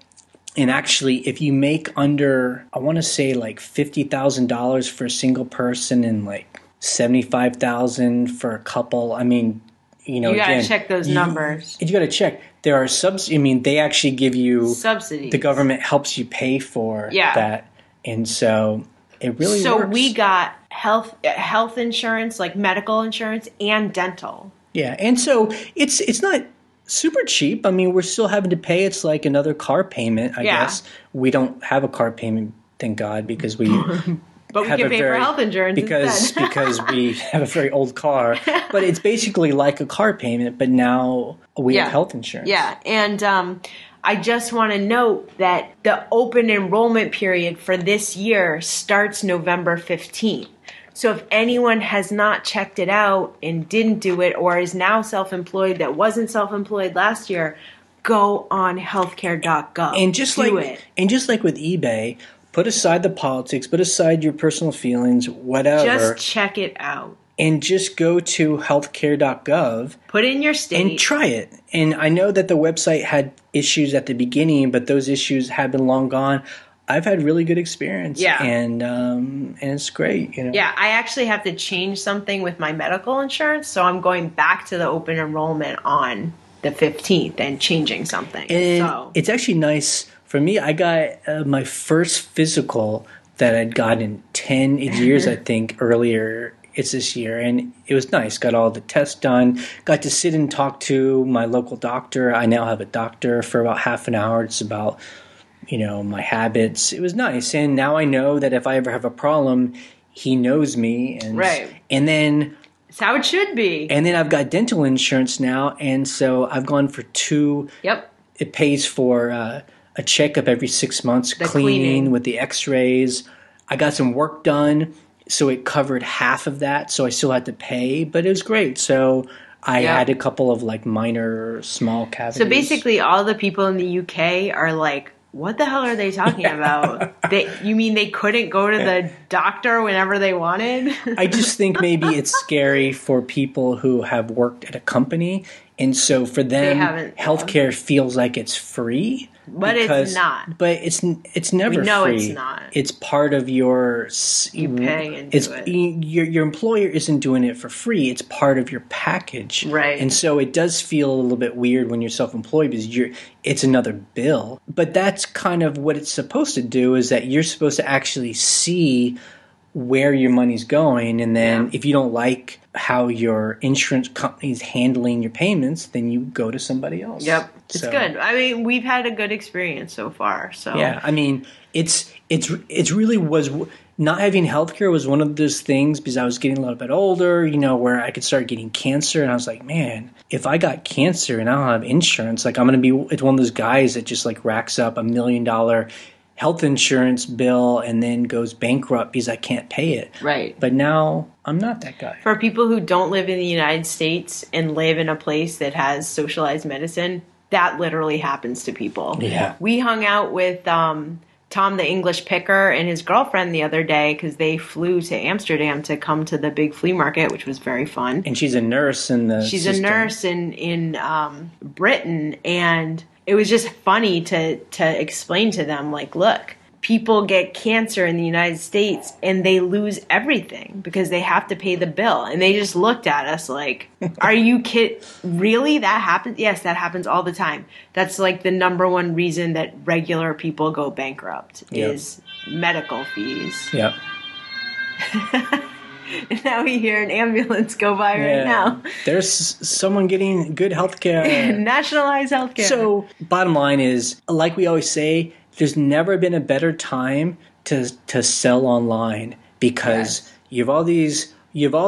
And actually, if you make under, I want to say like $50,000 for a single person and like $75,000 for a couple, I mean, you know, you gotta check those numbers. You gotta check. There are I mean, they actually give you subsidies. The government helps you pay for that, and so it really. So works. we got health insurance, like medical insurance, and dental. Yeah, and so it's not super cheap. I mean, we're still having to pay. It's like another car payment, I guess. We don't have a car payment, thank God, because we. But we can pay for health insurance instead. because we have a very old car. But it's basically like a car payment, but now we have health insurance. Yeah, and I just want to note that the open enrollment period for this year starts November 15th. So if anyone has not checked it out and didn't do it, or is now self-employed that wasn't self-employed last year, go on healthcare.gov. And just like with eBay, put aside the politics, put aside your personal feelings, whatever. Just check it out. And just go to healthcare.gov. Put in your state. And try it. And I know that the website had issues at the beginning, but those issues have been long gone. I've had really good experience. Yeah. And it's great. You know? Yeah, I actually have to change something with my medical insurance, so I'm going back to the open enrollment on the 15th and changing something. And it's actually nice. For me, I got my first physical that I'd gotten in 10 years, I think, earlier. It's this year, and it was nice. Got all the tests done. Got to sit and talk to my local doctor. I now have a doctor for about half an hour. It's about, my habits. It was nice, and now I know that if I ever have a problem, he knows me. And, right. And then... It's how it should be. And then I've got dental insurance now, and so I've gone for 2. Yep. It pays for... a checkup every 6 months, cleaning with the x-rays. I got some work done, so it covered half of that, so I still had to pay, but it was great. So I had a couple of like minor small cavities. So basically all the people in the UK are like, what the hell are they talking about? You mean they couldn't go to the doctor whenever they wanted? I just think maybe it's scary for people who have worked at a company, and so for them, healthcare feels like it's free. But it's not. But it's never free. We know it's not. It's part of your... You pay into it. Your employer isn't doing it for free. It's part of your package. Right. And so it does feel a little bit weird when you're self-employed because it's another bill. But that's kind of what it's supposed to do, is that you're supposed to actually see where your money's going, and then if you don't like how your insurance company is handling your payments, then you go to somebody else. Yep. It's good. I mean, we've had a good experience so far. So yeah, I mean, it's really was not having healthcare was one of those things, because I was getting a little bit older, where I could start getting cancer, and I was like, man, if I got cancer and I don't have insurance, like it's one of those guys that just like racks up $1 million health insurance bill and then goes bankrupt because I can't pay it. Right. But now I'm not that guy. For people who don't live in the United States and live in a place that has socialized medicine, that literally happens to people. Yeah. We hung out with Tom the English picker and his girlfriend the other day because they flew to Amsterdam to come to the big flea market, which was very fun. And she's a nurse in the She's a nurse in Britain, and it was just funny to explain to them, like, look, people get cancer in the United States and they lose everything because they have to pay the bill. And they just looked at us like, are you kidding? Really? That happens? Yes, that happens all the time. That's like the number one reason that regular people go bankrupt is medical fees. Yep. And now we hear an ambulance go by right now. There's someone getting good health care. Nationalized health care. So, bottom line is, like we always say, there's never been a better time to sell online because you have all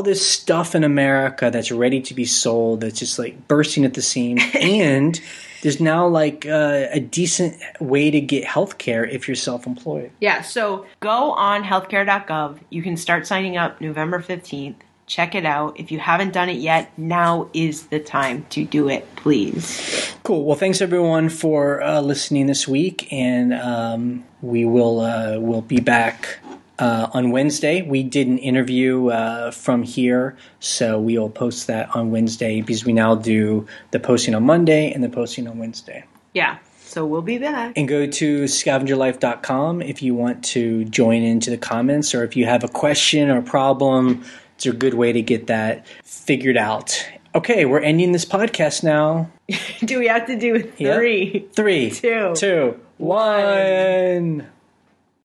this stuff in America that's ready to be sold that's just like bursting at the seams. And there's now like a decent way to get healthcare if you're self-employed. Yeah, so go on healthcare.gov. You can start signing up November 15th. Check it out. If you haven't done it yet, now is the time to do it, please. Cool. Well, thanks everyone for listening this week, and we'll be back on Wednesday. We did an interview from here, so we will post that on Wednesday because we now do the posting on Monday and the posting on Wednesday. Yeah. So we'll be back. And go to scavengerlife.com if you want to join into the comments, or if you have a question or problem. It's a good way to get that figured out. Okay, we're ending this podcast now. Do we have to do 3? Yep. 3, 2, 1.